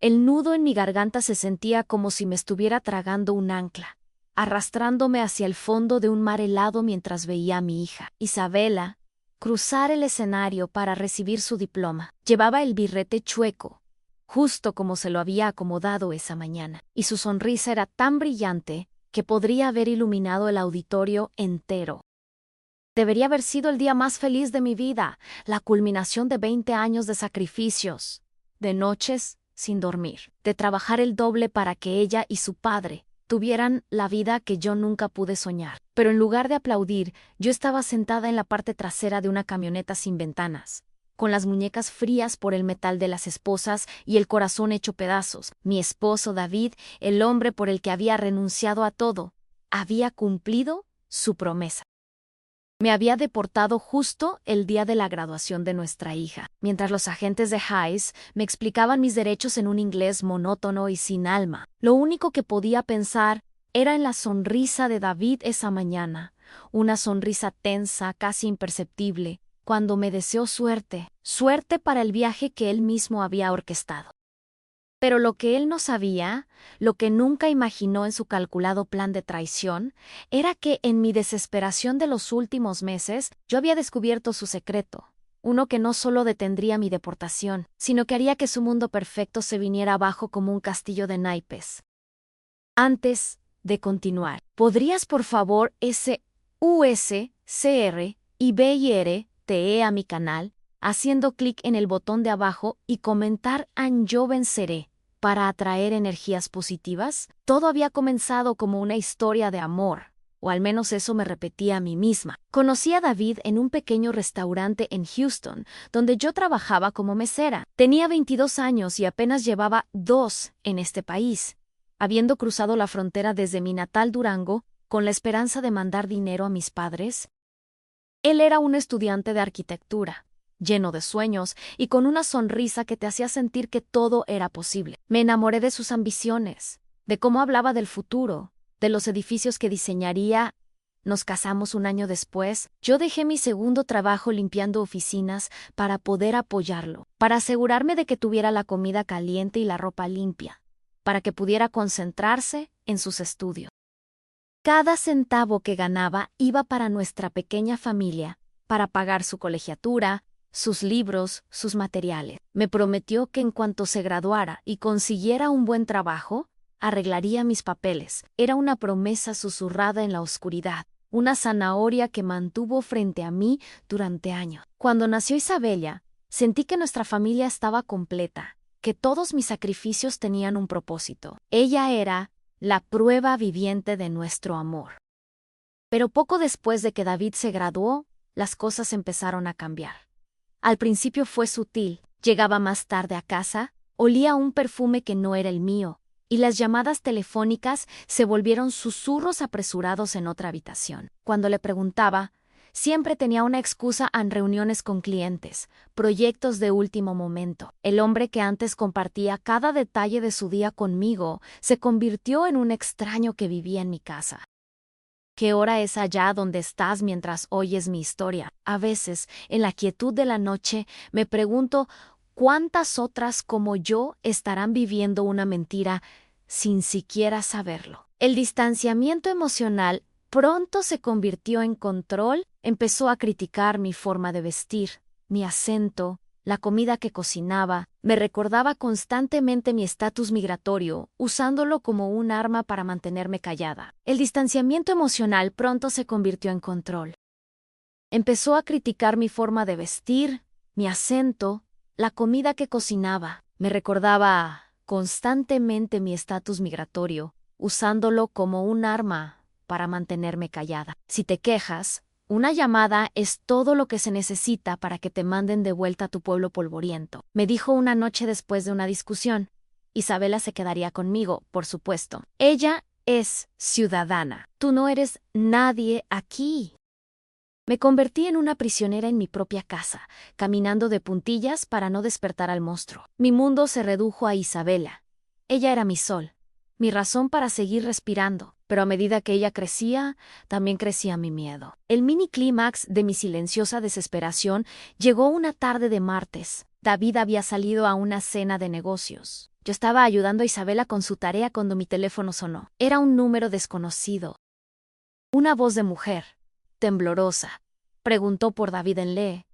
El nudo en mi garganta se sentía como si me estuviera tragando un ancla, arrastrándome hacia el fondo de un mar helado mientras veía a mi hija, Isabela, cruzar el escenario para recibir su diploma. Llevaba el birrete chueco, justo como se lo había acomodado esa mañana, y su sonrisa era tan brillante que podría haber iluminado el auditorio entero. Debería haber sido el día más feliz de mi vida, la culminación de 20 años de sacrificios, de noches sin dormir, de trabajar el doble para que ella y su padre tuvieran la vida que yo nunca pude soñar. Pero en lugar de aplaudir, yo estaba sentada en la parte trasera de una camioneta sin ventanas, con las muñecas frías por el metal de las esposas y el corazón hecho pedazos. Mi esposo David, el hombre por el que había renunciado a todo, había cumplido su promesa. Me había deportado justo el día de la graduación de nuestra hija, mientras los agentes de ICE me explicaban mis derechos en un inglés monótono y sin alma. Lo único que podía pensar era en la sonrisa de David esa mañana, una sonrisa tensa, casi imperceptible, cuando me deseó suerte, suerte para el viaje que él mismo había orquestado. Pero lo que él no sabía, lo que nunca imaginó en su calculado plan de traición, era que en mi desesperación de los últimos meses yo había descubierto su secreto, uno que no solo detendría mi deportación, sino que haría que su mundo perfecto se viniera abajo como un castillo de naipes. Antes de continuar, ¿podrías por favor SUSCRIBIRTE a mi canal, haciendo clic en el botón de abajo y comentar Yo venceré para atraer energías positivas? Todo había comenzado como una historia de amor, o al menos eso me repetía a mí misma. Conocí a David en un pequeño restaurante en Houston, donde yo trabajaba como mesera. Tenía 22 años y apenas llevaba 2 en este país, habiendo cruzado la frontera desde mi natal Durango con la esperanza de mandar dinero a mis padres. Él era un estudiante de arquitectura, lleno de sueños y con una sonrisa que te hacía sentir que todo era posible. Me enamoré de sus ambiciones, de cómo hablaba del futuro, de los edificios que diseñaría. Nos casamos un año después. Yo dejé mi segundo trabajo limpiando oficinas para poder apoyarlo, para asegurarme de que tuviera la comida caliente y la ropa limpia, para que pudiera concentrarse en sus estudios. Cada centavo que ganaba iba para nuestra pequeña familia, para pagar su colegiatura, sus libros, sus materiales. Me prometió que en cuanto se graduara y consiguiera un buen trabajo, arreglaría mis papeles. Era una promesa susurrada en la oscuridad, una zanahoria que mantuvo frente a mí durante años. Cuando nació Isabela, sentí que nuestra familia estaba completa, que todos mis sacrificios tenían un propósito. Ella era la prueba viviente de nuestro amor. Pero poco después de que David se graduó, las cosas empezaron a cambiar. Al principio fue sutil, llegaba más tarde a casa, olía un perfume que no era el mío, y las llamadas telefónicas se volvieron susurros apresurados en otra habitación. Cuando le preguntaba, siempre tenía una excusa en reuniones con clientes, proyectos de último momento. El hombre que antes compartía cada detalle de su día conmigo se convirtió en un extraño que vivía en mi casa. ¿Qué hora es allá donde estás mientras oyes mi historia? A veces, en la quietud de la noche, me pregunto cuántas otras como yo estarán viviendo una mentira sin siquiera saberlo. El distanciamiento emocional pronto se convirtió en control. Empezó a criticar mi forma de vestir, mi acento, la comida que cocinaba. Me recordaba constantemente mi estatus migratorio, usándolo como un arma para mantenerme callada. El distanciamiento emocional pronto se convirtió en control. Empezó a criticar mi forma de vestir, mi acento, la comida que cocinaba. Me recordaba constantemente mi estatus migratorio, usándolo como un arma para mantenerme callada. Si te quejas, una llamada es todo lo que se necesita para que te manden de vuelta a tu pueblo polvoriento, me dijo una noche después de una discusión. Isabela se quedaría conmigo, por supuesto. Ella es ciudadana. Tú no eres nadie aquí. Me convertí en una prisionera en mi propia casa, caminando de puntillas para no despertar al monstruo. Mi mundo se redujo a Isabela. Ella era mi sol, mi razón para seguir respirando. Pero a medida que ella crecía, también crecía mi miedo. El mini clímax de mi silenciosa desesperación llegó una tarde de martes. David había salido a una cena de negocios. Yo estaba ayudando a Isabela con su tarea cuando mi teléfono sonó. Era un número desconocido. Una voz de mujer, temblorosa, preguntó por David en Lee.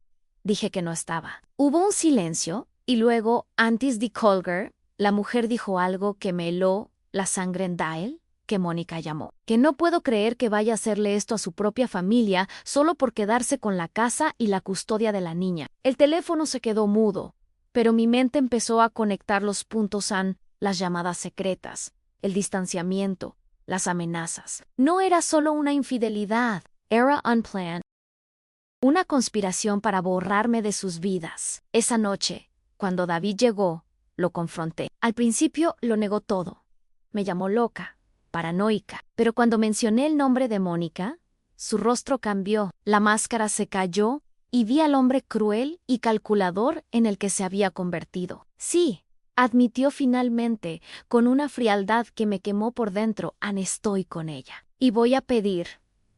Dije que no estaba. Hubo un silencio y luego, antes de colgar, la mujer dijo algo que me heló la sangre en Dial, que Mónica llamó. Que no puedo creer que vaya a hacerle esto a su propia familia solo por quedarse con la casa y la custodia de la niña. El teléfono se quedó mudo, pero mi mente empezó a conectar los puntos las llamadas secretas, el distanciamiento, las amenazas. No era solo una infidelidad, era unplanned. Una conspiración para borrarme de sus vidas. Esa noche, cuando David llegó, lo confronté. Al principio lo negó todo. Me llamó loca, paranoica. Pero cuando mencioné el nombre de Mónica, su rostro cambió, la máscara se cayó y vi al hombre cruel y calculador en el que se había convertido. Sí, admitió finalmente, con una frialdad que me quemó por dentro, estoy con ella. Y voy a pedir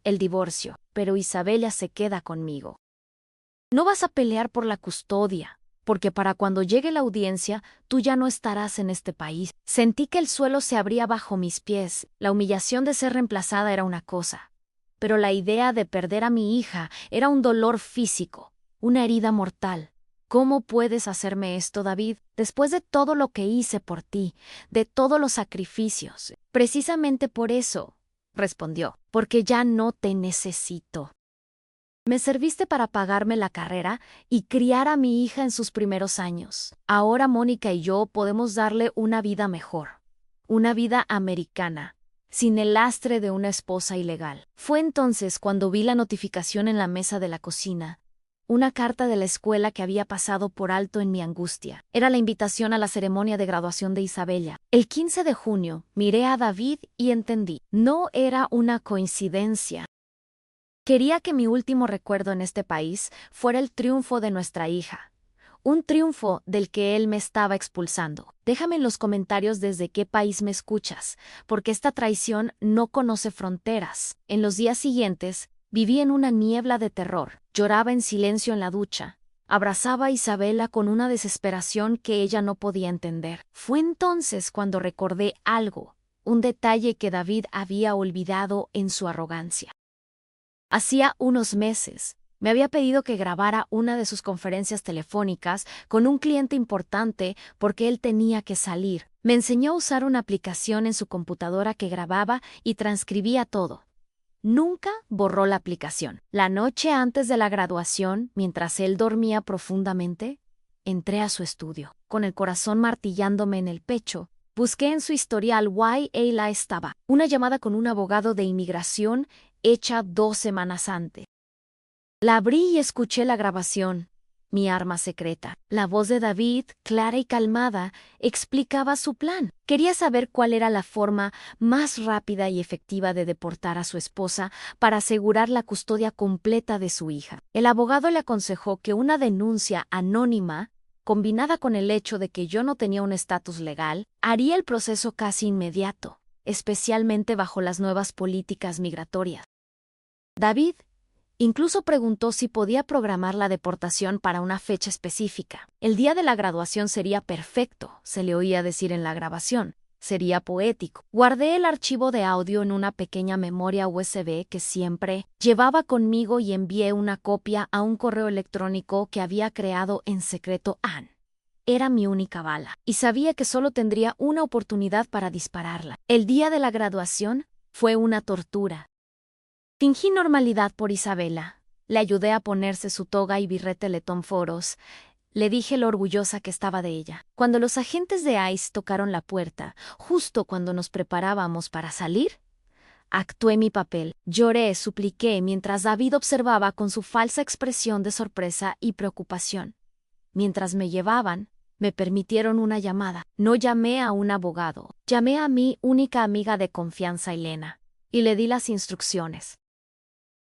el divorcio, pero Isabela se queda conmigo. No vas a pelear por la custodia, porque para cuando llegue la audiencia, tú ya no estarás en este país. Sentí que el suelo se abría bajo mis pies. La humillación de ser reemplazada era una cosa, pero la idea de perder a mi hija era un dolor físico, una herida mortal. ¿Cómo puedes hacerme esto, David, después de todo lo que hice por ti, de todos los sacrificios? Precisamente por eso, respondió, porque ya no te necesito. Me serviste para pagarme la carrera y criar a mi hija en sus primeros años. Ahora Mónica y yo podemos darle una vida mejor, una vida americana, sin el lastre de una esposa ilegal. Fue entonces cuando vi la notificación en la mesa de la cocina, una carta de la escuela que había pasado por alto en mi angustia. Era la invitación a la ceremonia de graduación de Isabela. El 15 de junio miré a David y entendí. No era una coincidencia. Quería que mi último recuerdo en este país fuera el triunfo de nuestra hija. Un triunfo del que él me estaba expulsando. Déjame en los comentarios desde qué país me escuchas, porque esta traición no conoce fronteras. En los días siguientes, viví en una niebla de terror. Lloraba en silencio en la ducha. Abrazaba a Isabela con una desesperación que ella no podía entender. Fue entonces cuando recordé algo, un detalle que David había olvidado en su arrogancia. Hacía unos meses, me había pedido que grabara una de sus conferencias telefónicas con un cliente importante porque él tenía que salir. Me enseñó a usar una aplicación en su computadora que grababa y transcribía todo. Nunca borró la aplicación. La noche antes de la graduación, mientras él dormía profundamente, entré a su estudio. Con el corazón martillándome en el pecho, busqué en su historial why ella estaba. Una llamada con un abogado de inmigración hecha 2 semanas antes. La abrí y escuché la grabación. Mi arma secreta. La voz de David, clara y calmada, explicaba su plan. Quería saber cuál era la forma más rápida y efectiva de deportar a su esposa para asegurar la custodia completa de su hija. El abogado le aconsejó que una denuncia anónima, combinada con el hecho de que yo no tenía un estatus legal, haría el proceso casi inmediato, especialmente bajo las nuevas políticas migratorias. David incluso preguntó si podía programar la deportación para una fecha específica. El día de la graduación sería perfecto, se le oía decir en la grabación. Sería poético. Guardé el archivo de audio en una pequeña memoria USB que siempre llevaba conmigo y envié una copia a un correo electrónico que había creado en secreto Anne. Era mi única bala, y sabía que solo tendría una oportunidad para dispararla. El día de la graduación fue una tortura. Fingí normalidad por Isabela. Le ayudé a ponerse su toga y birrete letón foros. Le dije lo orgullosa que estaba de ella. Cuando los agentes de ICE tocaron la puerta, justo cuando nos preparábamos para salir, actué mi papel. Lloré, supliqué, mientras David observaba con su falsa expresión de sorpresa y preocupación. Mientras me llevaban, me permitieron una llamada. No llamé a un abogado. Llamé a mi única amiga de confianza, Elena, y le di las instrucciones.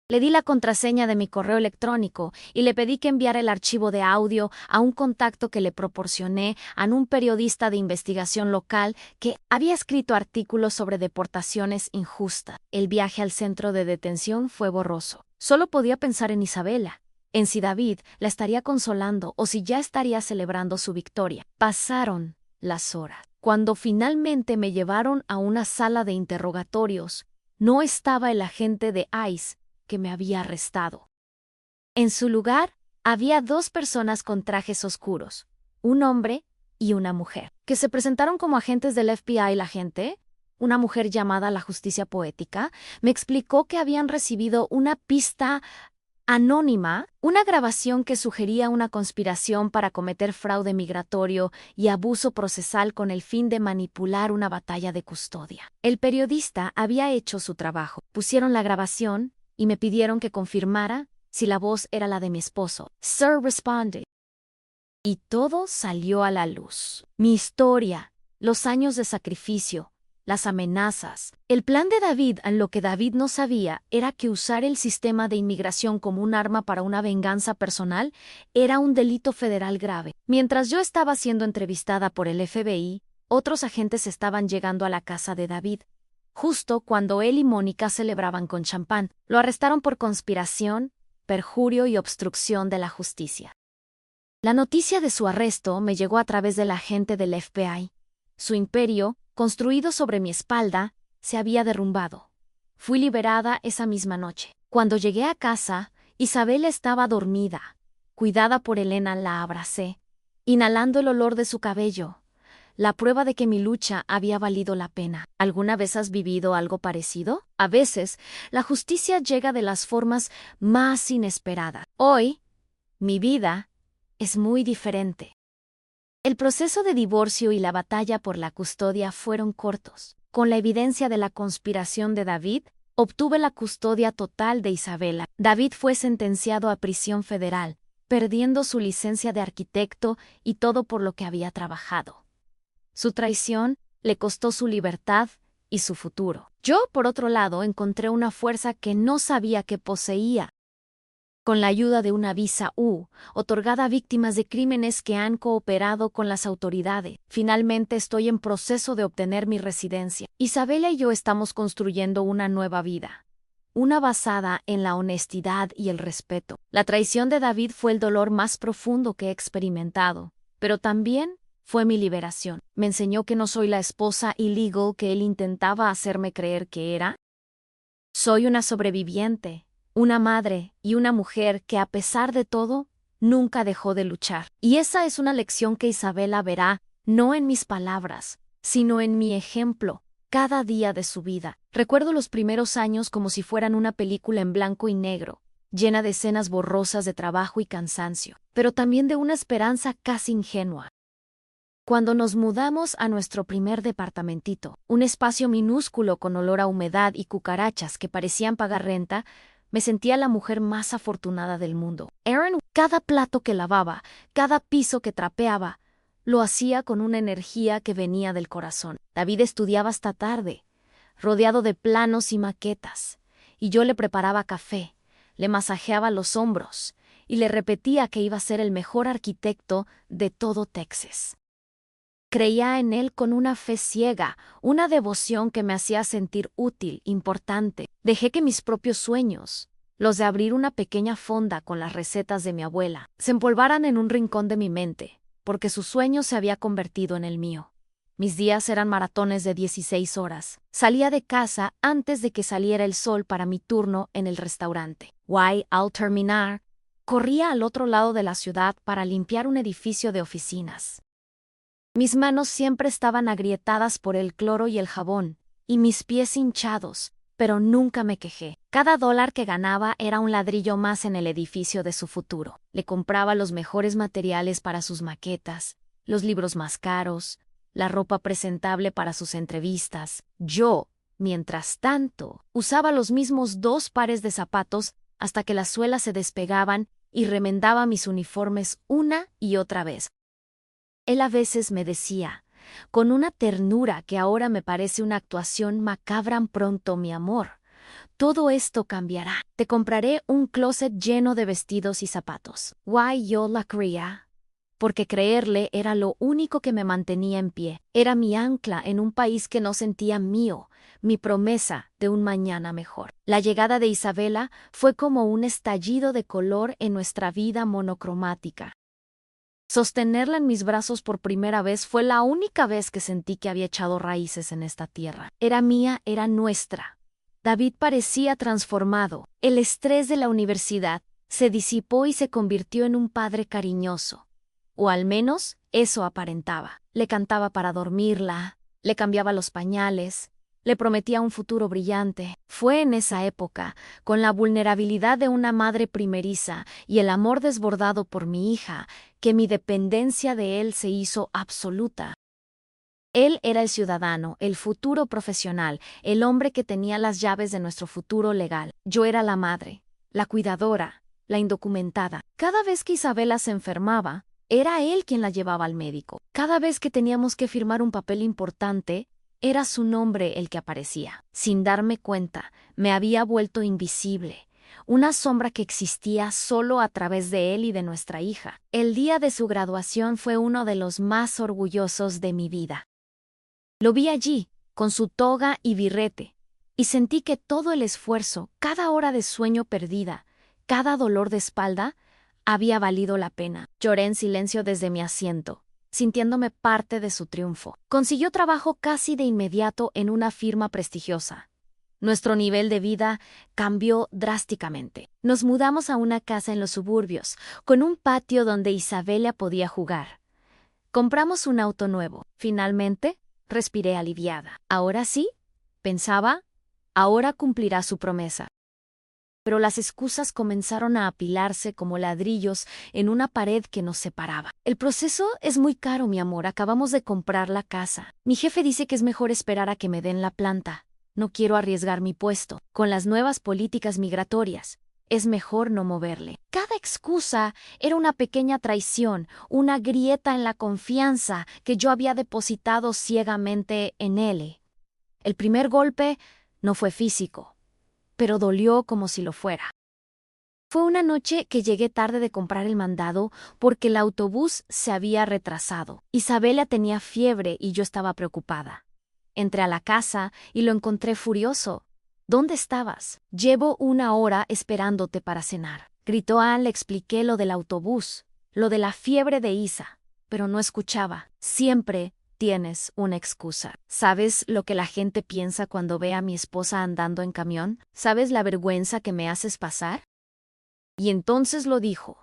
Le di la contraseña de mi correo electrónico y le pedí que enviara el archivo de audio a un contacto que le proporcioné a un periodista de investigación local que había escrito artículos sobre deportaciones injustas. El viaje al centro de detención fue borroso. Solo podía pensar en Isabela, en si David la estaría consolando o si ya estaría celebrando su victoria. Pasaron las horas. Cuando finalmente me llevaron a una sala de interrogatorios, no estaba el agente de ICE que me había arrestado. En su lugar, había dos personas con trajes oscuros, un hombre y una mujer, que se presentaron como agentes del FBI. La gente, una mujer llamada la Justicia Poética, me explicó que habían recibido una pista anónima, una grabación que sugería una conspiración para cometer fraude migratorio y abuso procesal con el fin de manipular una batalla de custodia. El periodista había hecho su trabajo. Pusieron la grabación y me pidieron que confirmara si la voz era la de mi esposo. Sir responde. Y todo salió a la luz. Mi historia, los años de sacrificio, las amenazas. El plan de David, lo que David no sabía, era que usar el sistema de inmigración como un arma para una venganza personal era un delito federal grave. Mientras yo estaba siendo entrevistada por el FBI, otros agentes estaban llegando a la casa de David, justo cuando él y Mónica celebraban con champán. Lo arrestaron por conspiración, perjurio y obstrucción de la justicia. La noticia de su arresto me llegó a través del agente del FBI. Su imperio, construido sobre mi espalda, se había derrumbado. Fui liberada esa misma noche. Cuando llegué a casa, Isabel estaba dormida. Cuidada por Elena, la abracé, inhalando el olor de su cabello, la prueba de que mi lucha había valido la pena. ¿Alguna vez has vivido algo parecido? A veces, la justicia llega de las formas más inesperadas. Hoy, mi vida es muy diferente. El proceso de divorcio y la batalla por la custodia fueron cortos. Con la evidencia de la conspiración de David, obtuve la custodia total de Isabela. David fue sentenciado a prisión federal, perdiendo su licencia de arquitecto y todo por lo que había trabajado. Su traición le costó su libertad y su futuro. Yo, por otro lado, encontré una fuerza que no sabía que poseía. Con la ayuda de una visa U, otorgada a víctimas de crímenes que han cooperado con las autoridades. Finalmente estoy en proceso de obtener mi residencia. Isabela y yo estamos construyendo una nueva vida. Una basada en la honestidad y el respeto. La traición de David fue el dolor más profundo que he experimentado, pero también fue mi liberación. Me enseñó que no soy la esposa illegal que él intentaba hacerme creer que era. Soy una sobreviviente, una madre y una mujer que, a pesar de todo, nunca dejó de luchar. Y esa es una lección que Isabela verá, no en mis palabras, sino en mi ejemplo, cada día de su vida. Recuerdo los primeros años como si fueran una película en blanco y negro, llena de escenas borrosas de trabajo y cansancio, pero también de una esperanza casi ingenua. Cuando nos mudamos a nuestro primer departamentito, un espacio minúsculo con olor a humedad y cucarachas que parecían pagar renta, me sentía la mujer más afortunada del mundo. Aaron, cada plato que lavaba, cada piso que trapeaba, lo hacía con una energía que venía del corazón. David estudiaba hasta tarde, rodeado de planos y maquetas, y yo le preparaba café, le masajeaba los hombros y le repetía que iba a ser el mejor arquitecto de todo Texas. Creía en él con una fe ciega, una devoción que me hacía sentir útil, importante. Dejé que mis propios sueños, los de abrir una pequeña fonda con las recetas de mi abuela, se empolvaran en un rincón de mi mente, porque su sueño se había convertido en el mío. Mis días eran maratones de 16 horas. Salía de casa antes de que saliera el sol para mi turno en el restaurante. Al terminar, corría al otro lado de la ciudad para limpiar un edificio de oficinas. Mis manos siempre estaban agrietadas por el cloro y el jabón, y mis pies hinchados, pero nunca me quejé. Cada dólar que ganaba era un ladrillo más en el edificio de su futuro. Le compraba los mejores materiales para sus maquetas, los libros más caros, la ropa presentable para sus entrevistas. Yo, mientras tanto, usaba los mismos 2 pares de zapatos hasta que las suelas se despegaban y remendaba mis uniformes una y otra vez. Él a veces me decía, con una ternura que ahora me parece una actuación macabra: pronto, mi amor, todo esto cambiará. Te compraré un closet lleno de vestidos y zapatos. Yo la creía, porque creerle era lo único que me mantenía en pie. Era mi ancla en un país que no sentía mío, mi promesa de un mañana mejor. La llegada de Isabela fue como un estallido de color en nuestra vida monocromática. Sostenerla en mis brazos por primera vez fue la única vez que sentí que había echado raíces en esta tierra. Era mía, era nuestra. David parecía transformado. El estrés de la universidad se disipó y se convirtió en un padre cariñoso. O al menos eso aparentaba. Le cantaba para dormirla, le cambiaba los pañales, le prometía un futuro brillante. Fue en esa época, con la vulnerabilidad de una madre primeriza y el amor desbordado por mi hija, que mi dependencia de él se hizo absoluta. Él era el ciudadano, el futuro profesional, el hombre que tenía las llaves de nuestro futuro legal. Yo era la madre, la cuidadora, la indocumentada. Cada vez que Isabela se enfermaba, era él quien la llevaba al médico. Cada vez que teníamos que firmar un papel importante, era su nombre el que aparecía. Sin darme cuenta, me había vuelto invisible, una sombra que existía solo a través de él y de nuestra hija. El día de su graduación fue uno de los más orgullosos de mi vida. Lo vi allí, con su toga y birrete, y sentí que todo el esfuerzo, cada hora de sueño perdida, cada dolor de espalda, había valido la pena. Lloré en silencio desde mi asiento, sintiéndome parte de su triunfo. Consiguió trabajo casi de inmediato en una firma prestigiosa. Nuestro nivel de vida cambió drásticamente. Nos mudamos a una casa en los suburbios, con un patio donde Isabela podía jugar. Compramos un auto nuevo. Finalmente, respiré aliviada. Ahora sí, pensaba, ahora cumplirá su promesa. Pero las excusas comenzaron a apilarse como ladrillos en una pared que nos separaba. El proceso es muy caro, mi amor. Acabamos de comprar la casa. Mi jefe dice que es mejor esperar a que me den la planta. No quiero arriesgar mi puesto. Con las nuevas políticas migratorias, es mejor no moverle. Cada excusa era una pequeña traición, una grieta en la confianza que yo había depositado ciegamente en él. El primer golpe no fue físico, pero dolió como si lo fuera. Fue una noche que llegué tarde de comprar el mandado porque el autobús se había retrasado. Isabela tenía fiebre y yo estaba preocupada. Entré a la casa y lo encontré furioso. ¿Dónde estabas? Llevo 1 hora esperándote para cenar. Gritó Ann. Le expliqué lo del autobús, lo de la fiebre de Isa, pero no escuchaba. Siempre tienes una excusa. ¿Sabes lo que la gente piensa cuando ve a mi esposa andando en camión? ¿Sabes la vergüenza que me haces pasar? Y entonces lo dijo.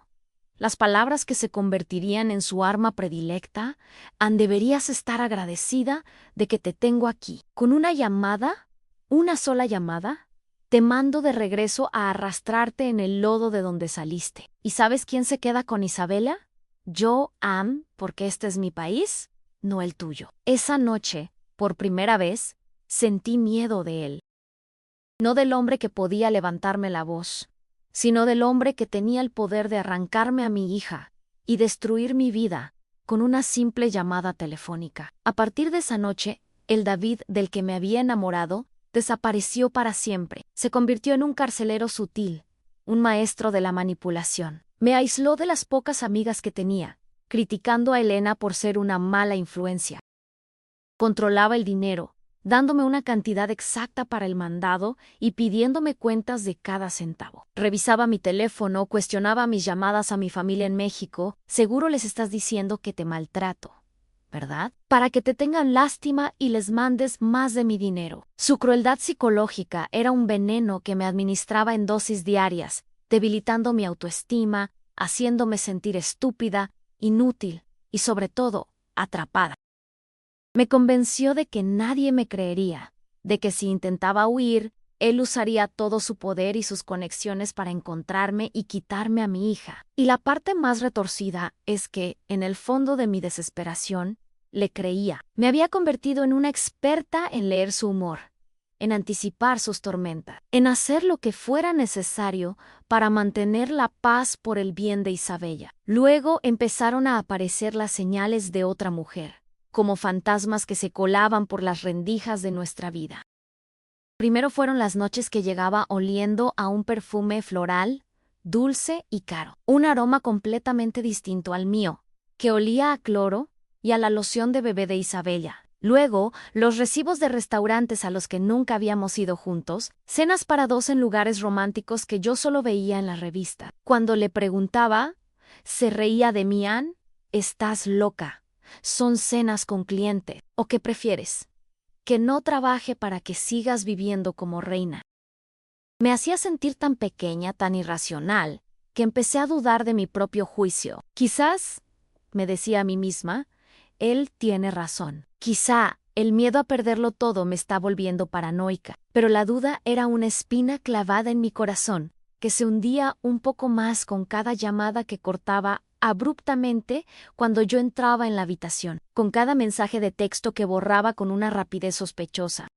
Las palabras que se convertirían en su arma predilecta. Ann, deberías estar agradecida de que te tengo aquí. Con una llamada, una sola llamada, te mando de regreso a arrastrarte en el lodo de donde saliste. ¿Y sabes quién se queda con Isabela? Yo, Ann, porque este es mi país, no el tuyo. Esa noche, por primera vez, sentí miedo de él. No del hombre que podía levantarme la voz, sino del hombre que tenía el poder de arrancarme a mi hija y destruir mi vida con una simple llamada telefónica. A partir de esa noche, el David del que me había enamorado desapareció para siempre. Se convirtió en un carcelero sutil, un maestro de la manipulación. Me aisló de las pocas amigas que tenía, criticando a Elena por ser una mala influencia. Controlaba el dinero, dándome una cantidad exacta para el mandado y pidiéndome cuentas de cada centavo. Revisaba mi teléfono, cuestionaba mis llamadas a mi familia en México. Seguro les estás diciendo que te maltrato, ¿verdad? Para que te tengan lástima y les mandes más de mi dinero. Su crueldad psicológica era un veneno que me administraba en dosis diarias, debilitando mi autoestima, haciéndome sentir estúpida, inútil y, sobre todo, atrapada. Me convenció de que nadie me creería, de que si intentaba huir, él usaría todo su poder y sus conexiones para encontrarme y quitarme a mi hija. Y la parte más retorcida es que, en el fondo de mi desesperación, le creía. Me había convertido en una experta en leer su humor, en anticipar sus tormentas, en hacer lo que fuera necesario para mantener la paz por el bien de Isabella. Luego empezaron a aparecer las señales de otra mujer, como fantasmas que se colaban por las rendijas de nuestra vida. Primero fueron las noches que llegaba oliendo a un perfume floral, dulce y caro, un aroma completamente distinto al mío, que olía a cloro y a la loción de bebé de Isabella. Luego, los recibos de restaurantes a los que nunca habíamos ido juntos, cenas para dos en lugares románticos que yo solo veía en la revista. Cuando le preguntaba, ¿se reía de mí, Ann? estás loca. Son cenas con cliente. ¿O qué prefieres? Que no trabaje para que sigas viviendo como reina. Me hacía sentir tan pequeña, tan irracional, que empecé a dudar de mi propio juicio. Quizás, me decía a mí misma, él tiene razón. Quizá el miedo a perderlo todo me está volviendo paranoica. Pero la duda era una espina clavada en mi corazón, que se hundía un poco más con cada llamada que cortaba abruptamente cuando yo entraba en la habitación, con cada mensaje de texto que borraba con una rapidez sospechosa.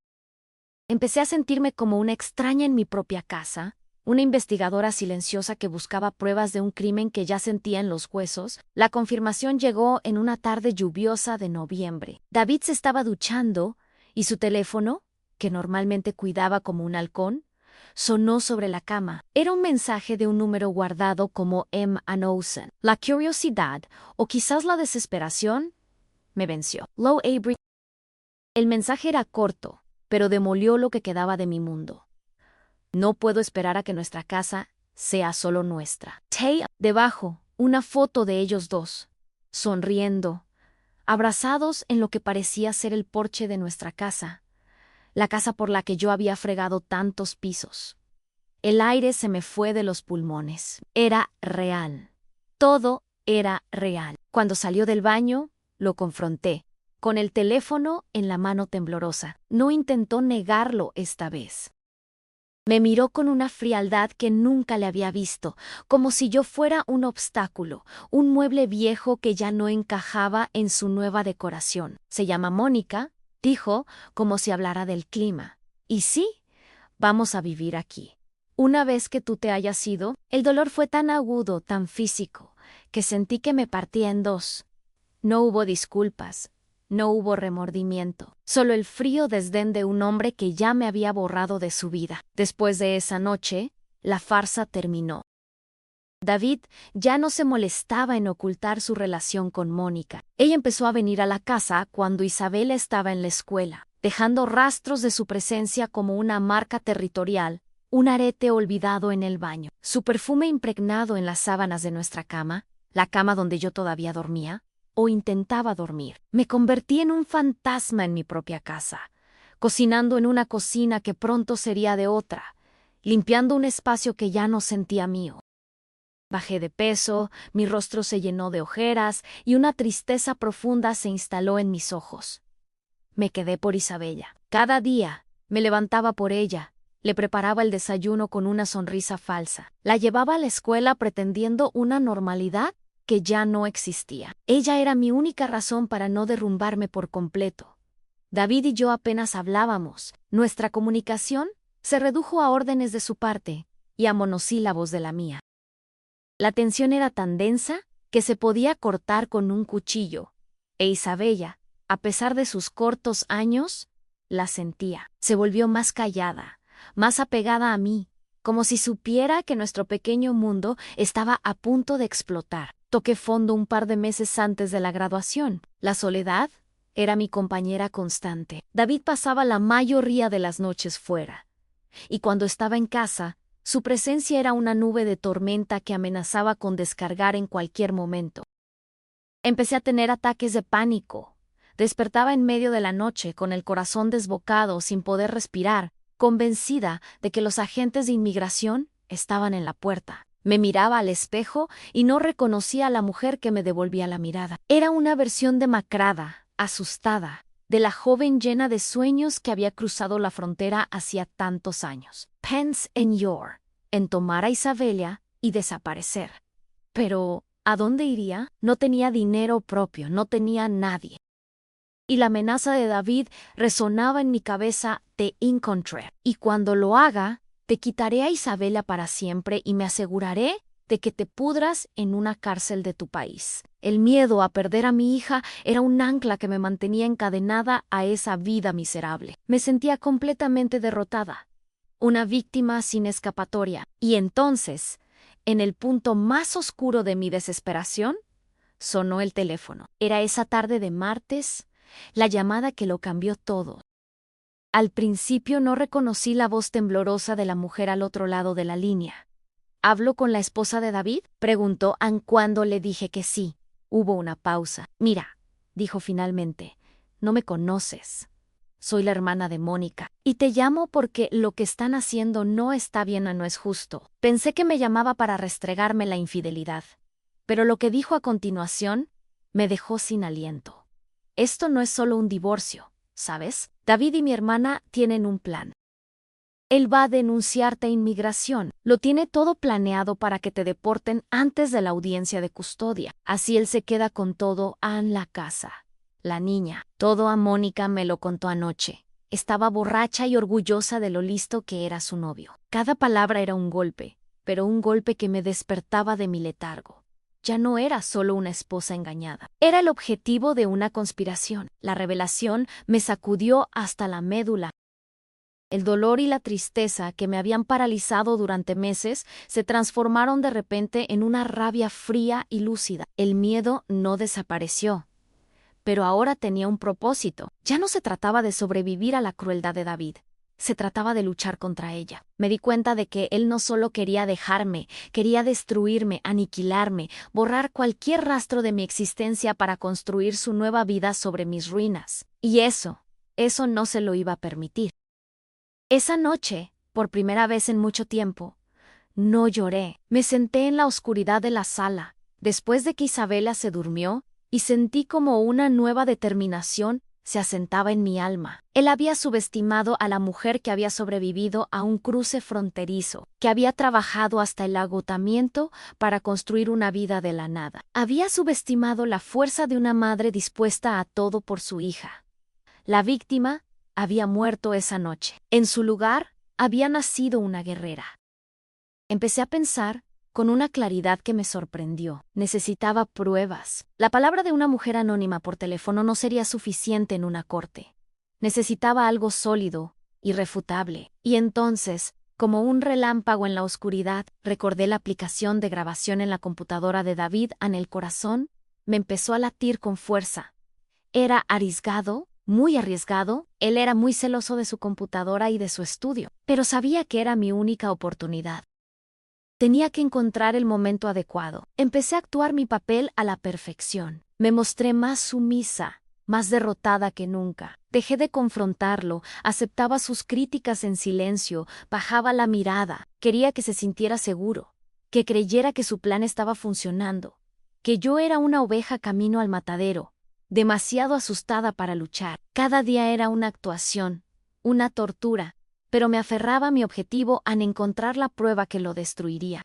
Empecé a sentirme como una extraña en mi propia casa, una investigadora silenciosa que buscaba pruebas de un crimen que ya sentía en los huesos. La confirmación llegó en una tarde lluviosa de noviembre. David se estaba duchando y su teléfono, que normalmente cuidaba como un halcón, sonó sobre la cama. Era un mensaje de un número guardado como M. Anousen. La curiosidad, o quizás la desesperación, me venció. Low Avery. El mensaje era corto, pero demolió lo que quedaba de mi mundo. No puedo esperar a que nuestra casa sea solo nuestra. Tay, debajo, una foto de ellos dos, sonriendo, abrazados en lo que parecía ser el porche de nuestra casa, la casa por la que yo había fregado tantos pisos. El aire se me fue de los pulmones. Era real. Todo era real. Cuando salió del baño, lo confronté, con el teléfono en la mano temblorosa. No intentó negarlo esta vez. Me miró con una frialdad que nunca le había visto, como si yo fuera un obstáculo, un mueble viejo que ya no encajaba en su nueva decoración. Se llama Mónica, dijo, como si hablara del clima. Y sí, vamos a vivir aquí. Una vez que tú te hayas ido, el dolor fue tan agudo, tan físico, que sentí que me partía en dos. No hubo disculpas. No hubo remordimiento, solo el frío desdén de un hombre que ya me había borrado de su vida. Después de esa noche, la farsa terminó. David ya no se molestaba en ocultar su relación con Mónica. Ella empezó a venir a la casa cuando Isabela estaba en la escuela, dejando rastros de su presencia como una marca territorial, un arete olvidado en el baño, su perfume impregnado en las sábanas de nuestra cama, la cama donde yo todavía dormía, o intentaba dormir. Me convertí en un fantasma en mi propia casa, cocinando en una cocina que pronto sería de otra, limpiando un espacio que ya no sentía mío. Bajé de peso, mi rostro se llenó de ojeras y una tristeza profunda se instaló en mis ojos. Me quedé por Isabela. Cada día me levantaba por ella, le preparaba el desayuno con una sonrisa falsa, la llevaba a la escuela pretendiendo una normalidad que ya no existía. Ella era mi única razón para no derrumbarme por completo. David y yo apenas hablábamos. Nuestra comunicación se redujo a órdenes de su parte y a monosílabos de la mía. La tensión era tan densa que se podía cortar con un cuchillo, e Isabela, a pesar de sus cortos años, la sentía. Se volvió más callada, más apegada a mí, como si supiera que nuestro pequeño mundo estaba a punto de explotar. Toqué fondo un par de meses antes de la graduación. La soledad era mi compañera constante. David pasaba la mayoría de las noches fuera, y cuando estaba en casa, su presencia era una nube de tormenta que amenazaba con descargar en cualquier momento. Empecé a tener ataques de pánico. Despertaba en medio de la noche con el corazón desbocado, sin poder respirar, convencida de que los agentes de inmigración estaban en la puerta. Me miraba al espejo y no reconocía a la mujer que me devolvía la mirada. Era una versión demacrada, asustada, de la joven llena de sueños que había cruzado la frontera hacía tantos años. Pense en tomar a Isabela y desaparecer. Pero, ¿a dónde iría? No tenía dinero propio, no tenía nadie. Y la amenaza de David resonaba en mi cabeza: te encontré. Y cuando lo haga, te quitaré a Isabela para siempre y me aseguraré de que te pudras en una cárcel de tu país. El miedo a perder a mi hija era un ancla que me mantenía encadenada a esa vida miserable. Me sentía completamente derrotada, una víctima sin escapatoria. Y entonces, en el punto más oscuro de mi desesperación, sonó el teléfono. Era esa tarde de martes, la llamada que lo cambió todo. Al principio no reconocí la voz temblorosa de la mujer al otro lado de la línea. ¿Hablo con la esposa de David?, preguntó Ann cuando le dije que sí. Hubo una pausa. Mira, dijo finalmente, no me conoces. Soy la hermana de Mónica, y te llamo porque lo que están haciendo no está bien o no es justo. Pensé que me llamaba para restregarme la infidelidad, pero lo que dijo a continuación me dejó sin aliento. Esto no es solo un divorcio, ¿sabes? David y mi hermana tienen un plan. Él va a denunciarte a inmigración. Lo tiene todo planeado para que te deporten antes de la audiencia de custodia. Así él se queda con todo en la casa. La niña. Todo a Mónica me lo contó anoche. Estaba borracha y orgullosa de lo listo que era su novio. Cada palabra era un golpe, pero un golpe que me despertaba de mi letargo. Ya no era solo una esposa engañada. Era el objetivo de una conspiración. La revelación me sacudió hasta la médula. El dolor y la tristeza que me habían paralizado durante meses se transformaron de repente en una rabia fría y lúcida. El miedo no desapareció, pero ahora tenía un propósito. Ya no se trataba de sobrevivir a la crueldad de David. Se trataba de luchar contra ella. Me di cuenta de que él no solo quería dejarme, quería destruirme, aniquilarme, borrar cualquier rastro de mi existencia para construir su nueva vida sobre mis ruinas. Y eso no se lo iba a permitir. Esa noche, por primera vez en mucho tiempo, no lloré. Me senté en la oscuridad de la sala, después de que Isabela se durmió, y sentí como una nueva determinación se asentaba en mi alma. Él había subestimado a la mujer que había sobrevivido a un cruce fronterizo, que había trabajado hasta el agotamiento para construir una vida de la nada. Había subestimado la fuerza de una madre dispuesta a todo por su hija. La víctima había muerto esa noche. En su lugar, había nacido una guerrera. Empecé a pensar con una claridad que me sorprendió. Necesitaba pruebas. La palabra de una mujer anónima por teléfono no sería suficiente en una corte. Necesitaba algo sólido, irrefutable. Y entonces, como un relámpago en la oscuridad, recordé la aplicación de grabación en la computadora de David en el corazón. Me empezó a latir con fuerza. Era arriesgado, muy arriesgado. Él era muy celoso de su computadora y de su estudio, pero sabía que era mi única oportunidad. Tenía que encontrar el momento adecuado. Empecé a actuar mi papel a la perfección. Me mostré más sumisa, más derrotada que nunca. Dejé de confrontarlo, aceptaba sus críticas en silencio, bajaba la mirada. Quería que se sintiera seguro, que creyera que su plan estaba funcionando, que yo era una oveja camino al matadero, demasiado asustada para luchar. Cada día era una actuación, una tortura, pero me aferraba a mi objetivo en encontrar la prueba que lo destruiría.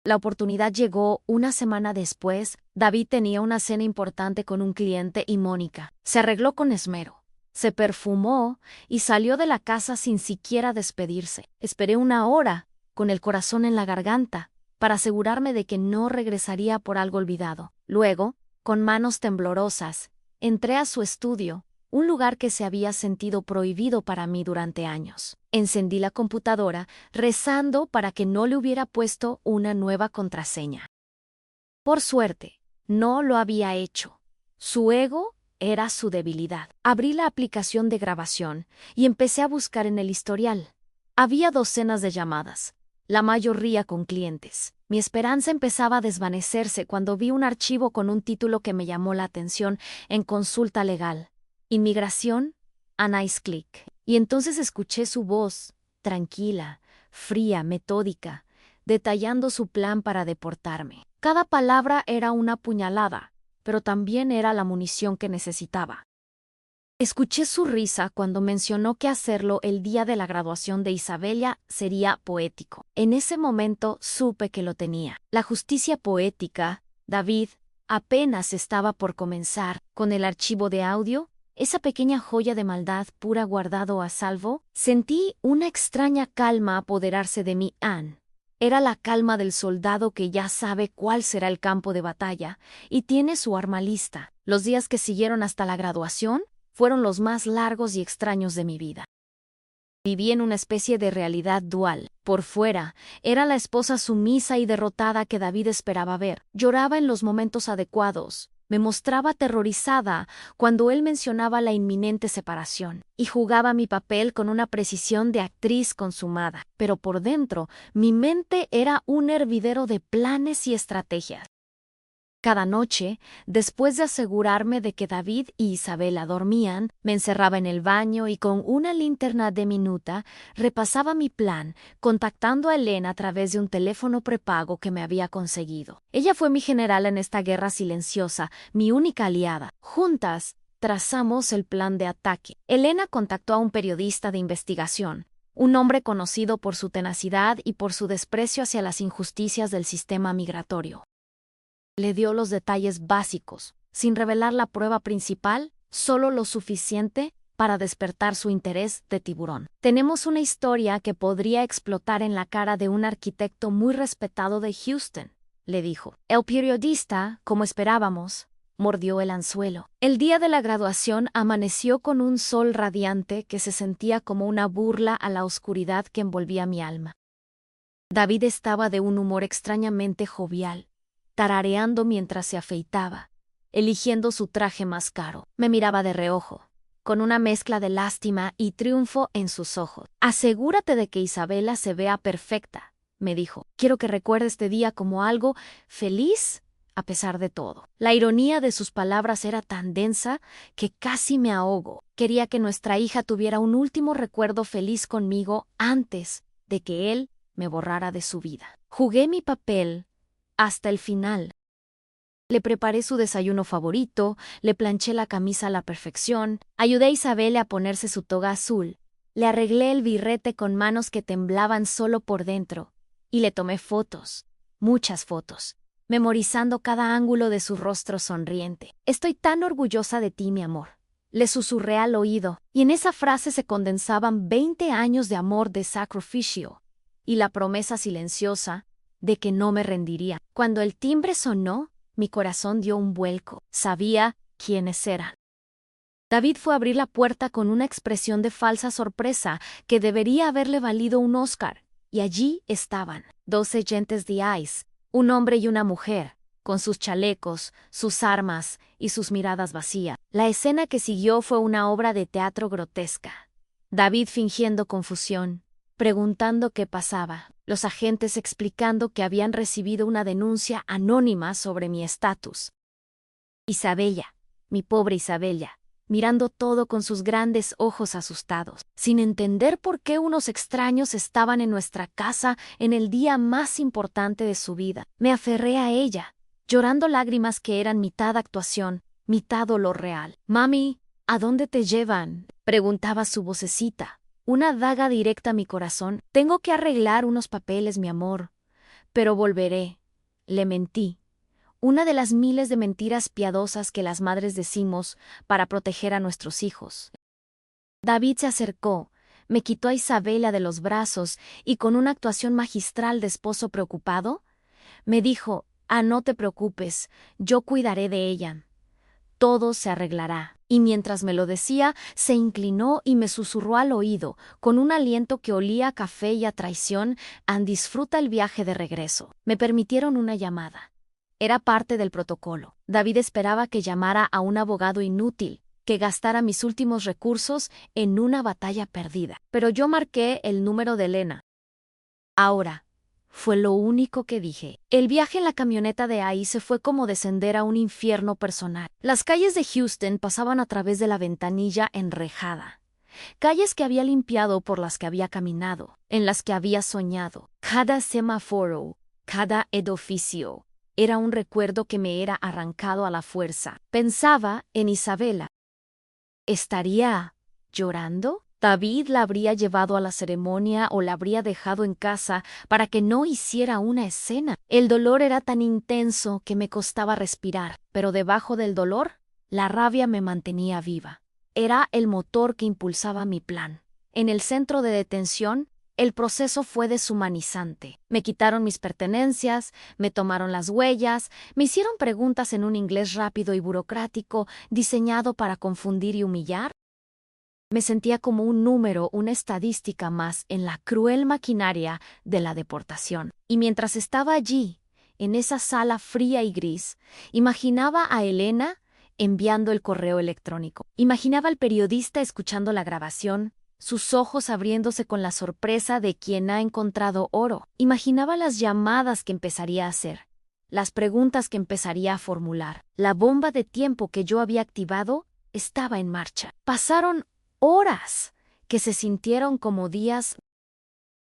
La oportunidad llegó una semana después. David tenía una cena importante con un cliente y Mónica. Se arregló con esmero, se perfumó y salió de la casa sin siquiera despedirse. Esperé una hora, con el corazón en la garganta, para asegurarme de que no regresaría por algo olvidado. Luego, con manos temblorosas, entré a su estudio, un lugar que se había sentido prohibido para mí durante años. Encendí la computadora, rezando para que no le hubiera puesto una nueva contraseña. Por suerte, no lo había hecho. Su ego era su debilidad. Abrí la aplicación de grabación y empecé a buscar en el historial. Había docenas de llamadas, la mayoría con clientes. Mi esperanza empezaba a desvanecerse cuando vi un archivo con un título que me llamó la atención en consulta legal. Inmigración, a nice click. Y entonces escuché su voz, tranquila, fría, metódica, detallando su plan para deportarme. Cada palabra era una puñalada, pero también era la munición que necesitaba. Escuché su risa cuando mencionó que hacerlo el día de la graduación de Isabela sería poético. En ese momento supe que lo tenía. La justicia poética, David, apenas estaba por comenzar. Con el archivo de audio, esa pequeña joya de maldad pura guardado a salvo, sentí una extraña calma apoderarse de mí. Era la calma del soldado que ya sabe cuál será el campo de batalla y tiene su arma lista. Los días que siguieron hasta la graduación fueron los más largos y extraños de mi vida. Viví en una especie de realidad dual. Por fuera, era la esposa sumisa y derrotada que David esperaba ver. Lloraba en los momentos adecuados. Me mostraba aterrorizada cuando él mencionaba la inminente separación, y jugaba mi papel con una precisión de actriz consumada. Pero por dentro, mi mente era un hervidero de planes y estrategias. Cada noche, después de asegurarme de que David y Isabela dormían, me encerraba en el baño y con una linterna diminuta repasaba mi plan, contactando a Elena a través de un teléfono prepago que me había conseguido. Ella fue mi general en esta guerra silenciosa, mi única aliada. Juntas, trazamos el plan de ataque. Elena contactó a un periodista de investigación, un hombre conocido por su tenacidad y por su desprecio hacia las injusticias del sistema migratorio. Le dio los detalles básicos, sin revelar la prueba principal, solo lo suficiente para despertar su interés de tiburón. Tenemos una historia que podría explotar en la cara de un arquitecto muy respetado de Houston, le dijo. El periodista, como esperábamos, mordió el anzuelo. El día de la graduación amaneció con un sol radiante que se sentía como una burla a la oscuridad que envolvía mi alma. David estaba de un humor extrañamente jovial, tarareando mientras se afeitaba, eligiendo su traje más caro. Me miraba de reojo, con una mezcla de lástima y triunfo en sus ojos. Asegúrate de que Isabela se vea perfecta, me dijo. Quiero que recuerde este día como algo feliz a pesar de todo. La ironía de sus palabras era tan densa que casi me ahogo. Quería que nuestra hija tuviera un último recuerdo feliz conmigo antes de que él me borrara de su vida. Jugué mi papel hasta el final. Le preparé su desayuno favorito, le planché la camisa a la perfección, ayudé a Isabel a ponerse su toga azul, le arreglé el birrete con manos que temblaban solo por dentro, y le tomé fotos, muchas fotos, memorizando cada ángulo de su rostro sonriente. Estoy tan orgullosa de ti, mi amor. Le susurré al oído, y en esa frase se condensaban 20 años de amor de sacrificio, y la promesa silenciosa de que no me rendiría. Cuando el timbre sonó, mi corazón dio un vuelco. Sabía quiénes eran. David fue a abrir la puerta con una expresión de falsa sorpresa que debería haberle valido un Oscar. Y allí estaban, 2 agentes de ICE, un hombre y una mujer, con sus chalecos, sus armas y sus miradas vacías. La escena que siguió fue una obra de teatro grotesca. David fingiendo confusión, preguntando qué pasaba, los agentes explicando que habían recibido una denuncia anónima sobre mi estatus. Isabella, mi pobre Isabella, mirando todo con sus grandes ojos asustados, sin entender por qué unos extraños estaban en nuestra casa en el día más importante de su vida. Me aferré a ella, llorando lágrimas que eran mitad actuación, mitad dolor real. Mami, ¿a dónde te llevan?, preguntaba su vocecita. Una daga directa a mi corazón. Tengo que arreglar unos papeles, mi amor. Pero volveré. Le mentí. Una de las miles de mentiras piadosas que las madres decimos para proteger a nuestros hijos. David se acercó, me quitó a Isabela de los brazos y con una actuación magistral de esposo preocupado, me dijo: no te preocupes, yo cuidaré de ella. Todo se arreglará. Y mientras me lo decía, se inclinó y me susurró al oído, con un aliento que olía a café y a traición: disfruta el viaje de regreso. Me permitieron una llamada. Era parte del protocolo. David esperaba que llamara a un abogado inútil, que gastara mis últimos recursos en una batalla perdida. Pero yo marqué el número de Elena. Ahora, fue lo único que dije. El viaje en la camioneta de ICE fue como descender a un infierno personal. Las calles de Houston pasaban a través de la ventanilla enrejada. Calles que había limpiado, por las que había caminado, en las que había soñado. Cada semáforo, cada edificio, era un recuerdo que me era arrancado a la fuerza. Pensaba en Isabela. ¿Estaría llorando? ¿David la habría llevado a la ceremonia o la habría dejado en casa para que no hiciera una escena? El dolor era tan intenso que me costaba respirar, pero debajo del dolor, la rabia me mantenía viva. Era el motor que impulsaba mi plan. En el centro de detención, el proceso fue deshumanizante. Me quitaron mis pertenencias, me tomaron las huellas, me hicieron preguntas en un inglés rápido y burocrático, diseñado para confundir y humillar. Me sentía como un número, una estadística más en la cruel maquinaria de la deportación. Y mientras estaba allí, en esa sala fría y gris, imaginaba a Elena enviando el correo electrónico. Imaginaba al periodista escuchando la grabación, sus ojos abriéndose con la sorpresa de quien ha encontrado oro. Imaginaba las llamadas que empezaría a hacer, las preguntas que empezaría a formular. La bomba de tiempo que yo había activado estaba en marcha. Pasaron horas que se sintieron como días.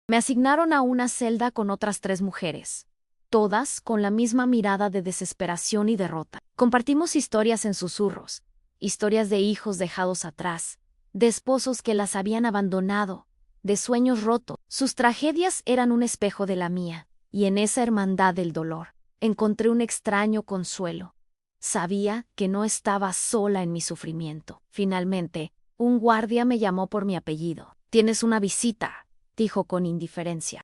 Me asignaron a una celda con otras 3 mujeres, todas con la misma mirada de desesperación y derrota. Compartimos historias en susurros, historias de hijos dejados atrás, de esposos que las habían abandonado, de sueños rotos. Sus tragedias eran un espejo de la mía, y en esa hermandad del dolor encontré un extraño consuelo. Sabía que no estaba sola en mi sufrimiento. Finalmente, un guardia me llamó por mi apellido. «Tienes una visita», dijo con indiferencia.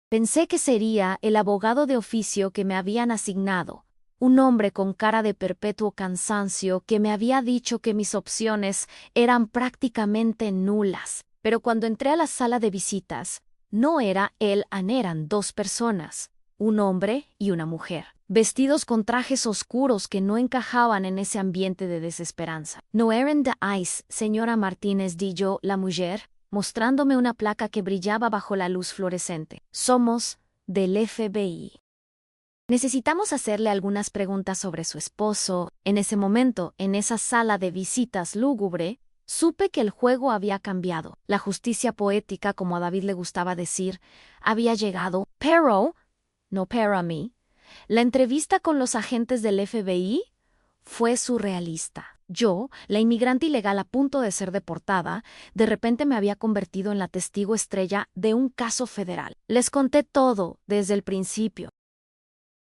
Pensé que sería el abogado de oficio que me habían asignado, un hombre con cara de perpetuo cansancio que me había dicho que mis opciones eran prácticamente nulas. Pero cuando entré a la sala de visitas, no era él, eran 2 personas, un hombre y una mujer, vestidos con trajes oscuros que no encajaban en ese ambiente de desesperanza. «No eran de ICE, señora Martínez», dijo la mujer, mostrándome una placa que brillaba bajo la luz fluorescente. «Somos del FBI. Necesitamos hacerle algunas preguntas sobre su esposo». En ese momento, en esa sala de visitas lúgubre, supe que el juego había cambiado. La justicia poética, como a David le gustaba decir, había llegado. Pero, no para mí, la entrevista con los agentes del FBI fue surrealista. Yo, la inmigrante ilegal a punto de ser deportada, de repente me había convertido en la testigo estrella de un caso federal. Les conté todo desde el principio.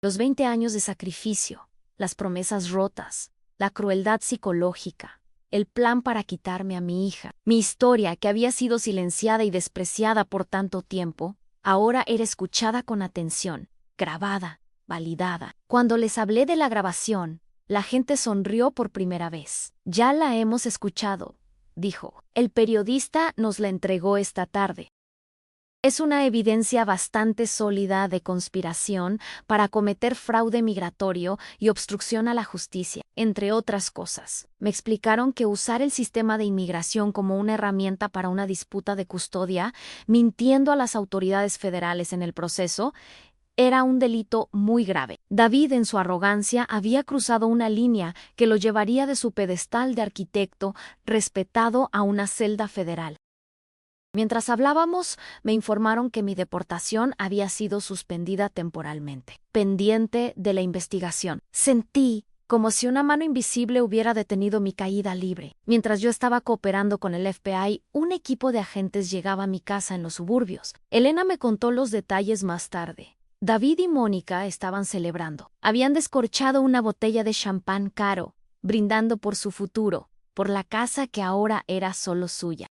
Los 20 años de sacrificio, las promesas rotas, la crueldad psicológica, el plan para quitarme a mi hija. Mi historia, que había sido silenciada y despreciada por tanto tiempo, ahora era escuchada con atención, grabada, validada. Cuando les hablé de la grabación, la gente sonrió por primera vez. «Ya la hemos escuchado», dijo. «El periodista nos la entregó esta tarde. Es una evidencia bastante sólida de conspiración para cometer fraude migratorio y obstrucción a la justicia, entre otras cosas». Me explicaron que usar el sistema de inmigración como una herramienta para una disputa de custodia, mintiendo a las autoridades federales en el proceso, era un delito muy grave. David, en su arrogancia, había cruzado una línea que lo llevaría de su pedestal de arquitecto respetado a una celda federal. Mientras hablábamos, me informaron que mi deportación había sido suspendida temporalmente, pendiente de la investigación. Sentí como si una mano invisible hubiera detenido mi caída libre. Mientras yo estaba cooperando con el FBI, un equipo de agentes llegaba a mi casa en los suburbios. Elena me contó los detalles más tarde. David y Mónica estaban celebrando. Habían descorchado una botella de champán caro, brindando por su futuro, por la casa que ahora era solo suya.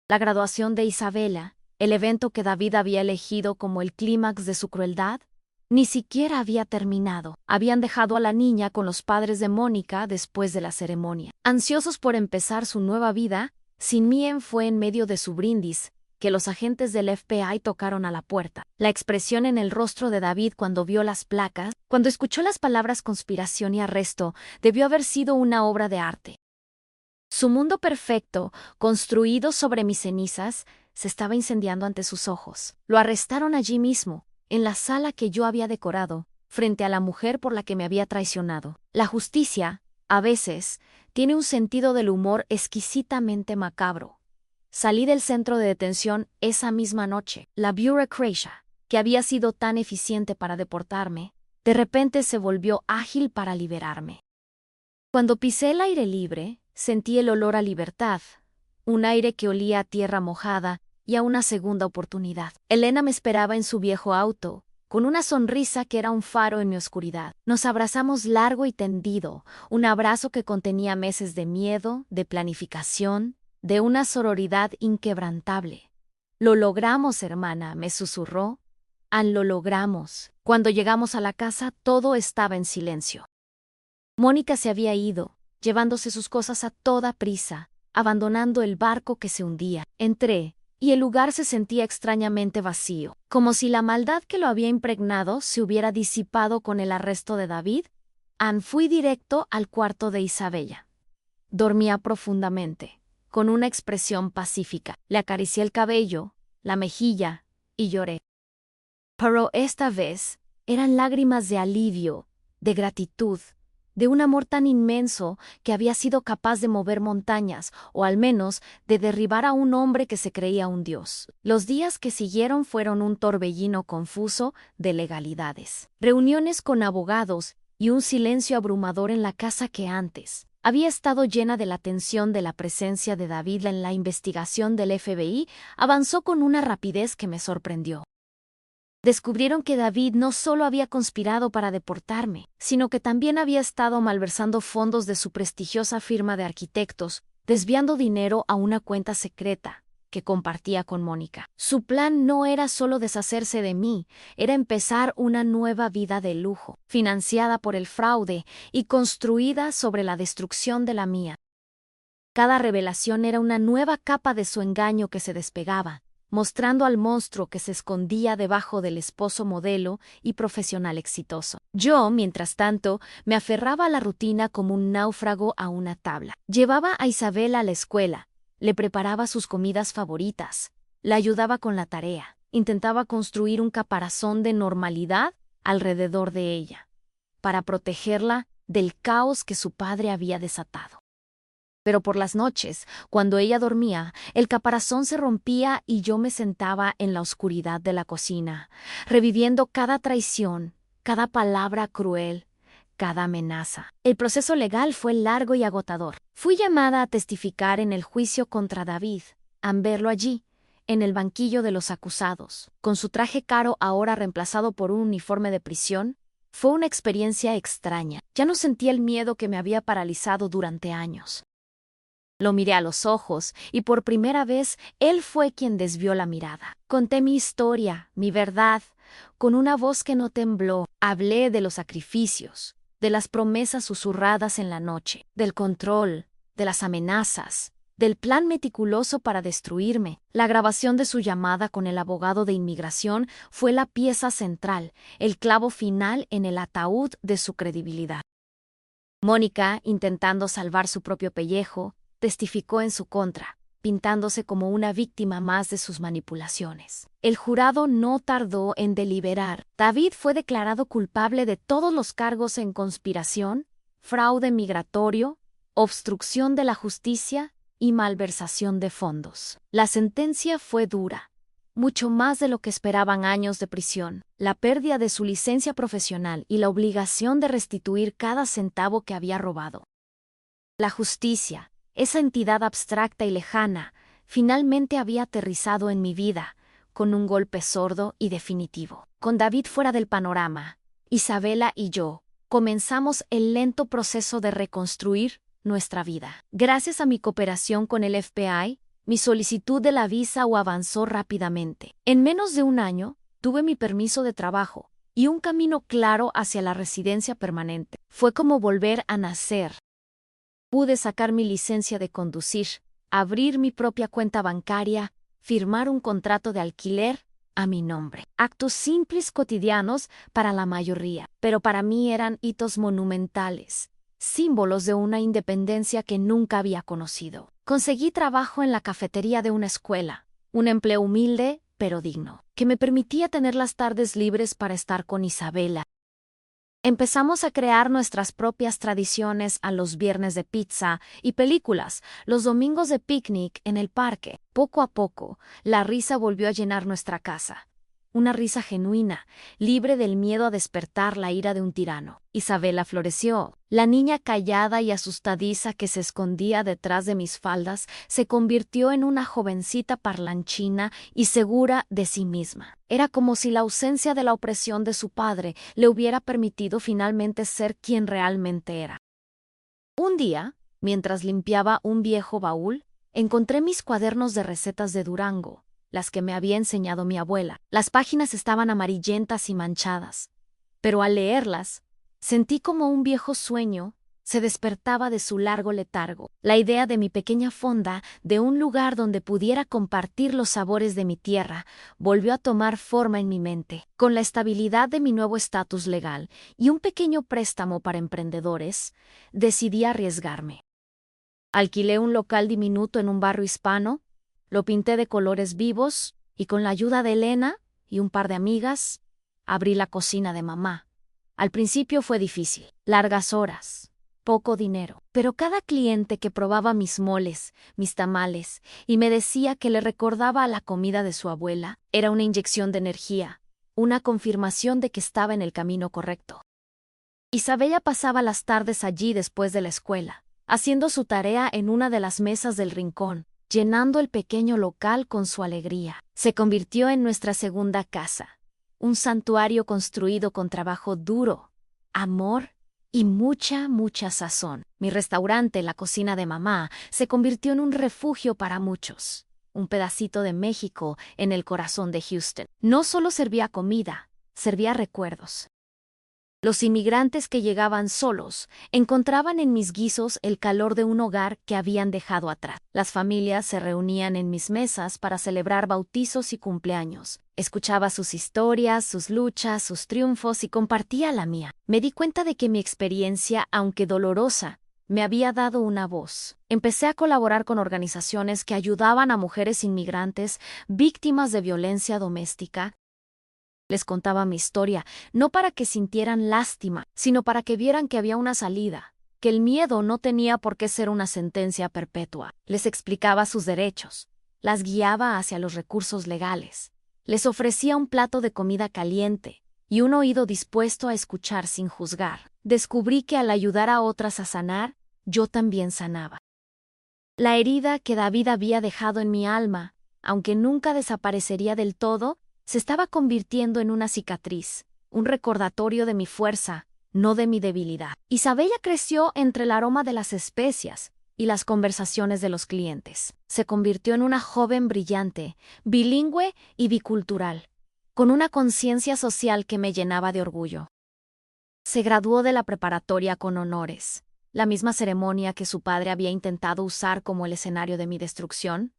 La graduación de Isabela, el evento que David había elegido como el clímax de su crueldad, ni siquiera había terminado. Habían dejado a la niña con los padres de Mónica después de la ceremonia. Ansiosos por empezar su nueva vida, sin mí fue en medio de su brindis que los agentes del FBI tocaron a la puerta. La expresión en el rostro de David cuando vio las placas, cuando escuchó las palabras conspiración y arresto, debió haber sido una obra de arte. Su mundo perfecto, construido sobre mis cenizas, se estaba incendiando ante sus ojos. Lo arrestaron allí mismo, en la sala que yo había decorado, frente a la mujer por la que me había traicionado. La justicia, a veces, tiene un sentido del humor exquisitamente macabro. Salí del centro de detención esa misma noche. La burocracia, que había sido tan eficiente para deportarme, de repente se volvió ágil para liberarme. Cuando pisé el aire libre, sentí el olor a libertad, un aire que olía a tierra mojada y a una segunda oportunidad. Elena me esperaba en su viejo auto, con una sonrisa que era un faro en mi oscuridad. Nos abrazamos largo y tendido, un abrazo que contenía meses de miedo, de planificación, de una sororidad inquebrantable. «Lo logramos, hermana», me susurró. «Lo logramos». Cuando llegamos a la casa, todo estaba en silencio. Mónica se había ido, llevándose sus cosas a toda prisa, abandonando el barco que se hundía. Entré, y el lugar se sentía extrañamente vacío, como si la maldad que lo había impregnado se hubiera disipado con el arresto de David. Fui directo al cuarto de Isabela. Dormía profundamente, con una expresión pacífica. Le acaricié el cabello, la mejilla, y lloré. Pero esta vez, Eran lágrimas de alivio, de gratitud, de un amor tan inmenso que había sido capaz de mover montañas, o al menos de derribar a un hombre que se creía un dios. Los días que siguieron fueron un torbellino confuso de legalidades, reuniones con abogados y un silencio abrumador en la casa que antes había estado llena de la tensión de la presencia de David en la investigación del FBI, avanzó con una rapidez que me sorprendió. Descubrieron que David no solo había conspirado para deportarme, sino que también había estado malversando fondos de su prestigiosa firma de arquitectos, desviando dinero a una cuenta secreta que compartía con Mónica. Su plan no era solo deshacerse de mí, era empezar una nueva vida de lujo, financiada por el fraude y construida sobre la destrucción de la mía. Cada revelación era una nueva capa de su engaño que se despegaba, mostrando al monstruo que se escondía debajo del esposo modelo y profesional exitoso. Yo, mientras tanto, me aferraba a la rutina como un náufrago a una tabla. Llevaba a Isabela a la escuela, le preparaba sus comidas favoritas, la ayudaba con la tarea, intentaba construir un caparazón de normalidad alrededor de ella, para protegerla del caos que su padre había desatado. Pero por las noches, cuando ella dormía, el caparazón se rompía y yo me sentaba en la oscuridad de la cocina, reviviendo cada traición, cada palabra cruel, cada amenaza. El proceso legal fue largo y agotador. Fui llamada a testificar en el juicio contra David, al verlo allí, en el banquillo de los acusados, con su traje caro ahora reemplazado por un uniforme de prisión. Fue una experiencia extraña. Ya no sentía el miedo que me había paralizado durante años. Lo miré a los ojos y por primera vez él fue quien desvió la mirada. Conté mi historia, mi verdad, con una voz que no tembló. Hablé de los sacrificios, de las promesas susurradas en la noche, del control, de las amenazas, del plan meticuloso para destruirme. La grabación de su llamada con el abogado de inmigración fue la pieza central, el clavo final en el ataúd de su credibilidad. Mónica, intentando salvar su propio pellejo, testificó en su contra, pintándose como una víctima más de sus manipulaciones. El jurado no tardó en deliberar. David fue declarado culpable de todos los cargos en conspiración, fraude migratorio, obstrucción de la justicia y malversación de fondos. La sentencia fue dura, mucho más de lo que esperaban años de prisión, la pérdida de su licencia profesional y la obligación de restituir cada centavo que había robado. La justicia, esa entidad abstracta y lejana, finalmente había aterrizado en mi vida, con un golpe sordo y definitivo. Con David fuera del panorama, Isabela y yo comenzamos el lento proceso de reconstruir nuestra vida. Gracias a mi cooperación con el FBI, mi solicitud de la visa avanzó rápidamente. En menos de un año, tuve mi permiso de trabajo y un camino claro hacia la residencia permanente. Fue como volver a nacer. Pude sacar mi licencia de conducir, abrir mi propia cuenta bancaria, firmar un contrato de alquiler a mi nombre. Actos simples cotidianos para la mayoría, pero para mí eran hitos monumentales, símbolos de una independencia que nunca había conocido. Conseguí trabajo en la cafetería de una escuela, un empleo humilde pero digno, que me permitía tener las tardes libres para estar con Isabela. Empezamos a crear nuestras propias tradiciones a los viernes de pizza y películas, los domingos de picnic en el parque. Poco a poco, la risa volvió a llenar nuestra casa. Una risa genuina, libre del miedo a despertar la ira de un tirano. Isabela floreció. La niña callada y asustadiza que se escondía detrás de mis faldas se convirtió en una jovencita parlanchina y segura de sí misma. Era como si la ausencia de la opresión de su padre le hubiera permitido finalmente ser quien realmente era. Un día, mientras limpiaba un viejo baúl, encontré mis cuadernos de recetas de Durango, las que me había enseñado mi abuela. Las páginas estaban amarillentas y manchadas, pero al leerlas, sentí como un viejo sueño se despertaba de su largo letargo. La idea de mi pequeña fonda, de un lugar donde pudiera compartir los sabores de mi tierra, volvió a tomar forma en mi mente. Con la estabilidad de mi nuevo estatus legal y un pequeño préstamo para emprendedores, decidí arriesgarme. Alquilé un local diminuto en un barrio hispano, lo pinté de colores vivos y con la ayuda de Elena y un par de amigas, Abrí la cocina de mamá. Al principio fue difícil, largas horas, poco dinero, pero cada cliente que probaba mis moles, mis tamales, y me decía que le recordaba a la comida de su abuela, era una inyección de energía, una confirmación de que estaba en el camino correcto. Isabella pasaba las tardes allí después de la escuela, haciendo su tarea en una de las mesas del rincón, llenando el pequeño local con su alegría. Se convirtió en nuestra segunda casa, un santuario construido con trabajo duro, amor y mucha sazón. Mi restaurante, la cocina de mamá, se convirtió en un refugio para muchos. Un pedacito de México en el corazón de Houston. No solo servía comida, servía recuerdos. Los inmigrantes que llegaban solos encontraban en mis guisos el calor de un hogar que habían dejado atrás. Las familias se reunían en mis mesas para celebrar bautizos y cumpleaños. Escuchaba sus historias, sus luchas, sus triunfos y compartía la mía. Me di cuenta de que mi experiencia, aunque dolorosa, me había dado una voz. Empecé a colaborar con organizaciones que ayudaban a mujeres inmigrantes víctimas de violencia doméstica. Les contaba mi historia, no para que sintieran lástima, sino para que vieran que había una salida, que el miedo no tenía por qué ser una sentencia perpetua. Les explicaba sus derechos, las guiaba hacia los recursos legales, les ofrecía un plato de comida caliente y un oído dispuesto a escuchar sin juzgar. Descubrí que al ayudar a otras a sanar, yo también sanaba. La herida que David había dejado en mi alma, aunque nunca desaparecería del todo, se estaba convirtiendo en una cicatriz, un recordatorio de mi fuerza, no de mi debilidad. Isabella creció entre el aroma de las especias y las conversaciones de los clientes. Se convirtió en una joven brillante, bilingüe y bicultural, con una conciencia social que me llenaba de orgullo. Se graduó de la preparatoria con honores, la misma ceremonia que su padre había intentado usar como el escenario de mi destrucción.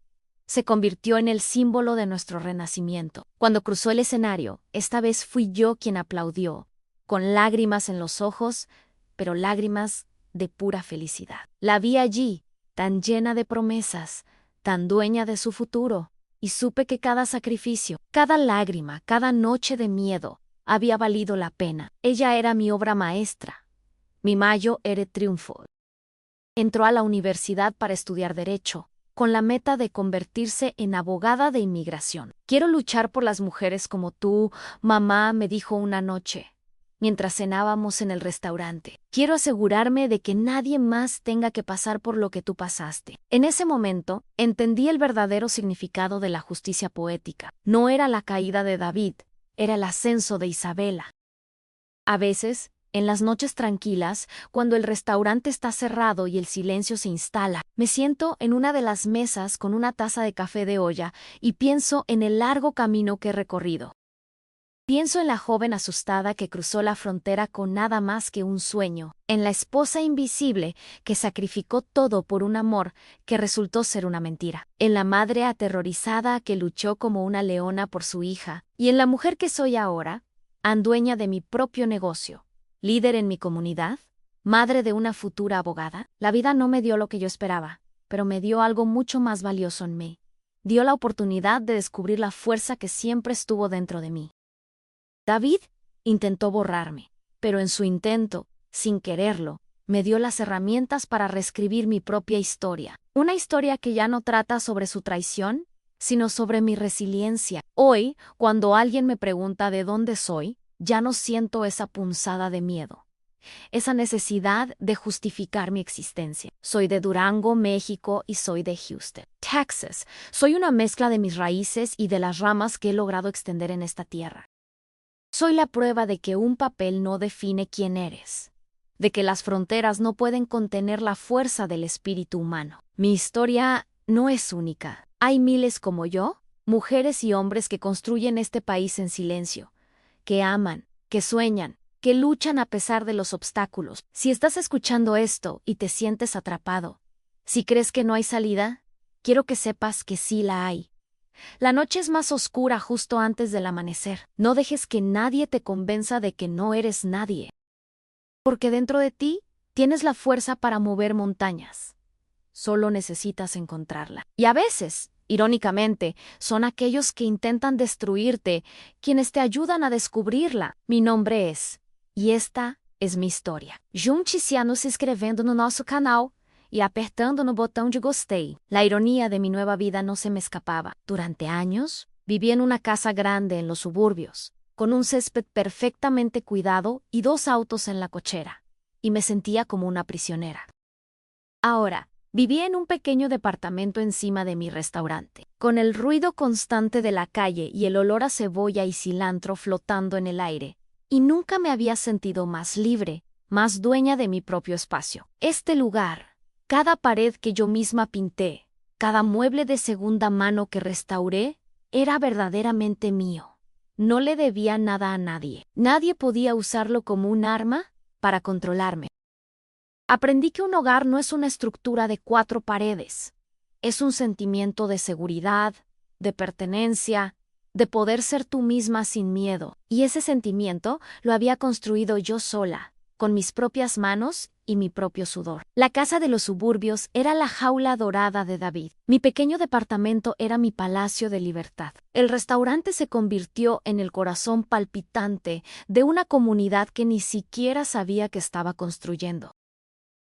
Se convirtió en el símbolo de nuestro renacimiento. Cuando cruzó el escenario, esta vez fui yo quien aplaudió, con lágrimas en los ojos, pero lágrimas de pura felicidad. La vi allí, tan llena de promesas, tan dueña de su futuro, y supe que cada sacrificio, cada lágrima, cada noche de miedo, había valido la pena. Ella era mi obra maestra. Mi Mayo era triunfo. Entró a la universidad para estudiar Derecho, con la meta de convertirse en abogada de inmigración. Quiero luchar por las mujeres como tú, mamá, me dijo una noche, mientras cenábamos en el restaurante. Quiero asegurarme de que nadie más tenga que pasar por lo que tú pasaste. En ese momento, entendí el verdadero significado de la justicia poética. No era la caída de David, era el ascenso de Isabela. A veces, en las noches tranquilas, cuando el restaurante está cerrado y el silencio se instala, me siento en una de las mesas con una taza de café de olla y pienso en el largo camino que he recorrido. Pienso en la joven asustada que cruzó la frontera con nada más que un sueño, en la esposa invisible que sacrificó todo por un amor que resultó ser una mentira, en la madre aterrorizada que luchó como una leona por su hija, y en la mujer que soy ahora, dueña de mi propio negocio, líder en mi comunidad, madre de una futura abogada. La vida no me dio lo que yo esperaba, pero me dio algo mucho más valioso en mí. Dio la oportunidad de descubrir la fuerza que siempre estuvo dentro de mí. David intentó borrarme, pero en su intento, sin quererlo, me dio las herramientas para reescribir mi propia historia. Una historia que ya no trata sobre su traición, sino sobre mi resiliencia. Hoy, cuando alguien me pregunta de dónde soy, ya no siento esa punzada de miedo, esa necesidad de justificar mi existencia. Soy de Durango, México, y soy de Houston, Texas. Soy una mezcla de mis raíces y de las ramas que he logrado extender en esta tierra. Soy la prueba de que un papel no define quién eres, de que las fronteras no pueden contener la fuerza del espíritu humano. Mi historia no es única. Hay miles como yo, mujeres y hombres que construyen este país en silencio, que aman, que sueñan, que luchan a pesar de los obstáculos. Si estás escuchando esto y te sientes atrapado, si crees que no hay salida, quiero que sepas que sí la hay. La noche es más oscura justo antes del amanecer. No dejes que nadie te convenza de que no eres nadie. Porque dentro de ti tienes la fuerza para mover montañas. Solo necesitas encontrarla. Y a veces, Irónicamente, son aquellos que intentan destruirte quienes te ayudan a descobrirla. Mi nombre es, e esta é minha história. Junte-se a nos inscrevendo no nosso canal y apertando no botão de gostei. La ironía de mi nueva vida no se me escapaba. Durante años, viví en una casa grande en los suburbios, con un césped perfectamente cuidado y 2 autos en la cochera, y me sentía como una prisionera. Ahora, vivía en un pequeño departamento encima de mi restaurante, con el ruido constante de la calle y el olor a cebolla y cilantro flotando en el aire, y nunca me había sentido más libre, más dueña de mi propio espacio. Este lugar, cada pared que yo misma pinté, cada mueble de segunda mano que restauré, era verdaderamente mío. No le debía nada a nadie. Nadie podía usarlo como un arma para controlarme. Aprendí que un hogar no es una estructura de 4 paredes. Es un sentimiento de seguridad, de pertenencia, de poder ser tú misma sin miedo. Y ese sentimiento lo había construido yo sola, con mis propias manos y mi propio sudor. La casa de los suburbios era la jaula dorada de David. Mi pequeño departamento era mi palacio de libertad. El restaurante se convirtió en el corazón palpitante de una comunidad que ni siquiera sabía que estaba construyendo.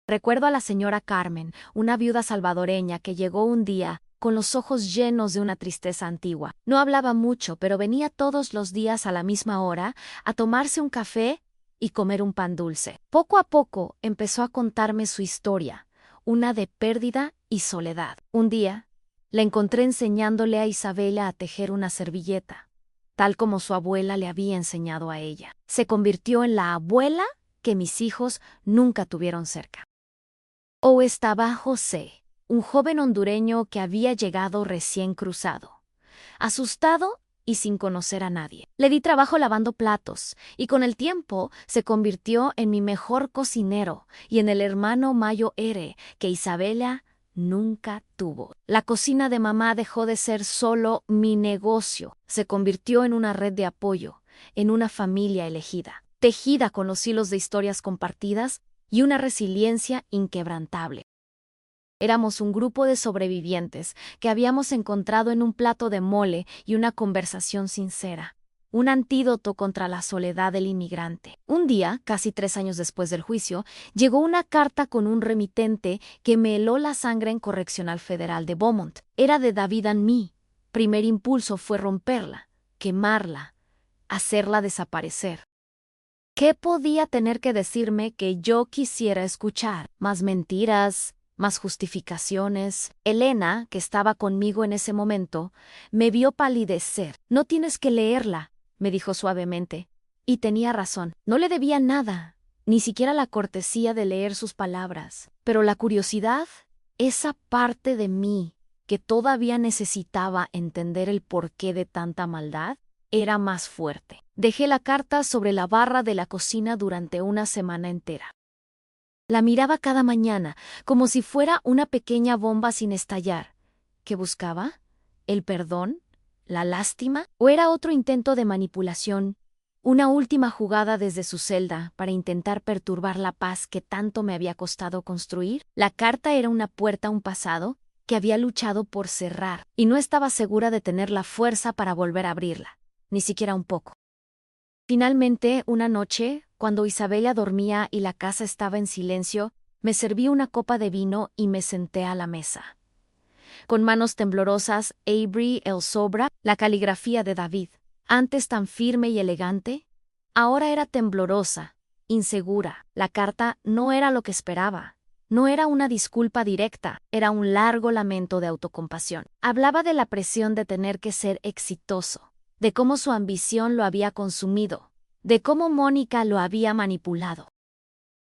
Recuerdo a la señora Carmen, una viuda salvadoreña que llegó un día con los ojos llenos de una tristeza antigua. No hablaba mucho, pero venía todos los días a la misma hora a tomarse un café y comer un pan dulce. Poco a poco empezó a contarme su historia, una de pérdida y soledad. Un día, la encontré enseñándole a Isabela a tejer una servilleta, tal como su abuela le había enseñado a ella. Se convirtió en la abuela que mis hijos nunca tuvieron cerca. O estaba José, un joven hondureño que había llegado recién cruzado, asustado y sin conocer a nadie. Le di trabajo lavando platos, y con el tiempo se convirtió en mi mejor cocinero y en el hermano Mayo Ere que Isabela nunca tuvo. La cocina de mamá dejó de ser solo mi negocio, se convirtió en una red de apoyo, en una familia elegida, tejida con los hilos de historias compartidas y una resiliencia inquebrantable. Éramos un grupo de sobrevivientes que habíamos encontrado en un plato de mole y una conversación sincera, un antídoto contra la soledad del inmigrante. Un día, casi 3 años después del juicio, llegó una carta con un remitente que me heló la sangre en Correccional Federal de Beaumont. Era de David and Me. Primer impulso fue romperla, quemarla, hacerla desaparecer. ¿Qué podía tener que decirme que yo quisiera escuchar? ¿Más mentiras? ¿Más justificaciones? Elena, que estaba conmigo en ese momento, me vio palidecer. No tienes que leerla, me dijo suavemente. Y tenía razón. No le debía nada, ni siquiera la cortesía de leer sus palabras. Pero la curiosidad, esa parte de mí que todavía necesitaba entender el porqué de tanta maldad, era más fuerte. Dejé la carta sobre la barra de la cocina durante una semana entera. La miraba cada mañana, como si fuera una pequeña bomba sin estallar. ¿Qué buscaba? ¿El perdón? ¿La lástima? ¿O era otro intento de manipulación? Una última jugada desde su celda para intentar perturbar la paz que tanto me había costado construir. La carta era una puerta a un pasado que había luchado por cerrar, y no estaba segura de tener la fuerza para volver a abrirla, ni siquiera un poco. Finalmente, una noche, cuando Isabela dormía y la casa estaba en silencio, me serví una copa de vino y me senté a la mesa. Con manos temblorosas, Avery el Sobra, la caligrafía de David, antes tan firme y elegante, ahora era temblorosa, insegura. La carta no era lo que esperaba. No era una disculpa directa, era un largo lamento de autocompasión. Hablaba de la presión de tener que ser exitoso, de cómo su ambición lo había consumido, de cómo Mónica lo había manipulado.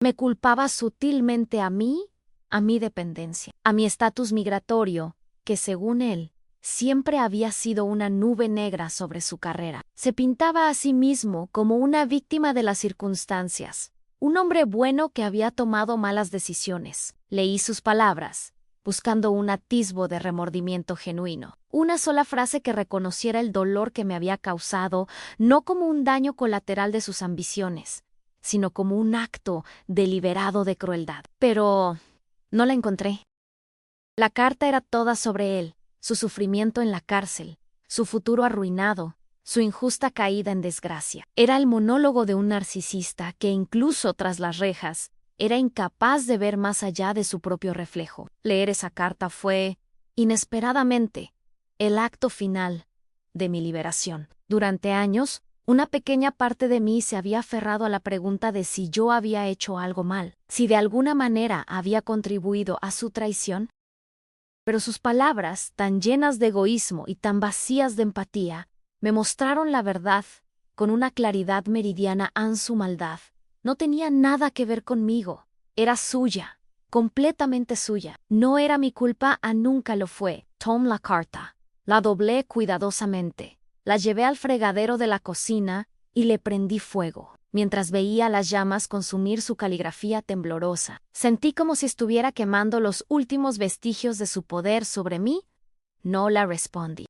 Me culpaba sutilmente a mí, a mi dependencia, a mi estatus migratorio, que según él, siempre había sido una nube negra sobre su carrera. Se pintaba a sí mismo como una víctima de las circunstancias, un hombre bueno que había tomado malas decisiones. Leí sus palabras, buscando un atisbo de remordimiento genuino. Una sola frase que reconociera el dolor que me había causado, no como un daño colateral de sus ambiciones, sino como un acto deliberado de crueldad. Pero no la encontré. La carta era toda sobre él, su sufrimiento en la cárcel, su futuro arruinado, su injusta caída en desgracia. Era el monólogo de un narcisista que incluso tras las rejas era incapaz de ver más allá de su propio reflejo. Leer esa carta fue, inesperadamente, el acto final de mi liberación. Durante años, una pequeña parte de mí se había aferrado a la pregunta de si yo había hecho algo mal, si de alguna manera había contribuido a su traición. Pero sus palabras, tan llenas de egoísmo y tan vacías de empatía, me mostraron la verdad con una claridad meridiana. Su maldad no tenía nada que ver conmigo, era suya, completamente suya. No era mi culpa, nunca lo fue. Tomé la carta, la doblé cuidadosamente, la llevé al fregadero de la cocina y le prendí fuego. Mientras veía las llamas consumir su caligrafía temblorosa, sentí como si estuviera quemando los últimos vestigios de su poder sobre mí. No la respondí.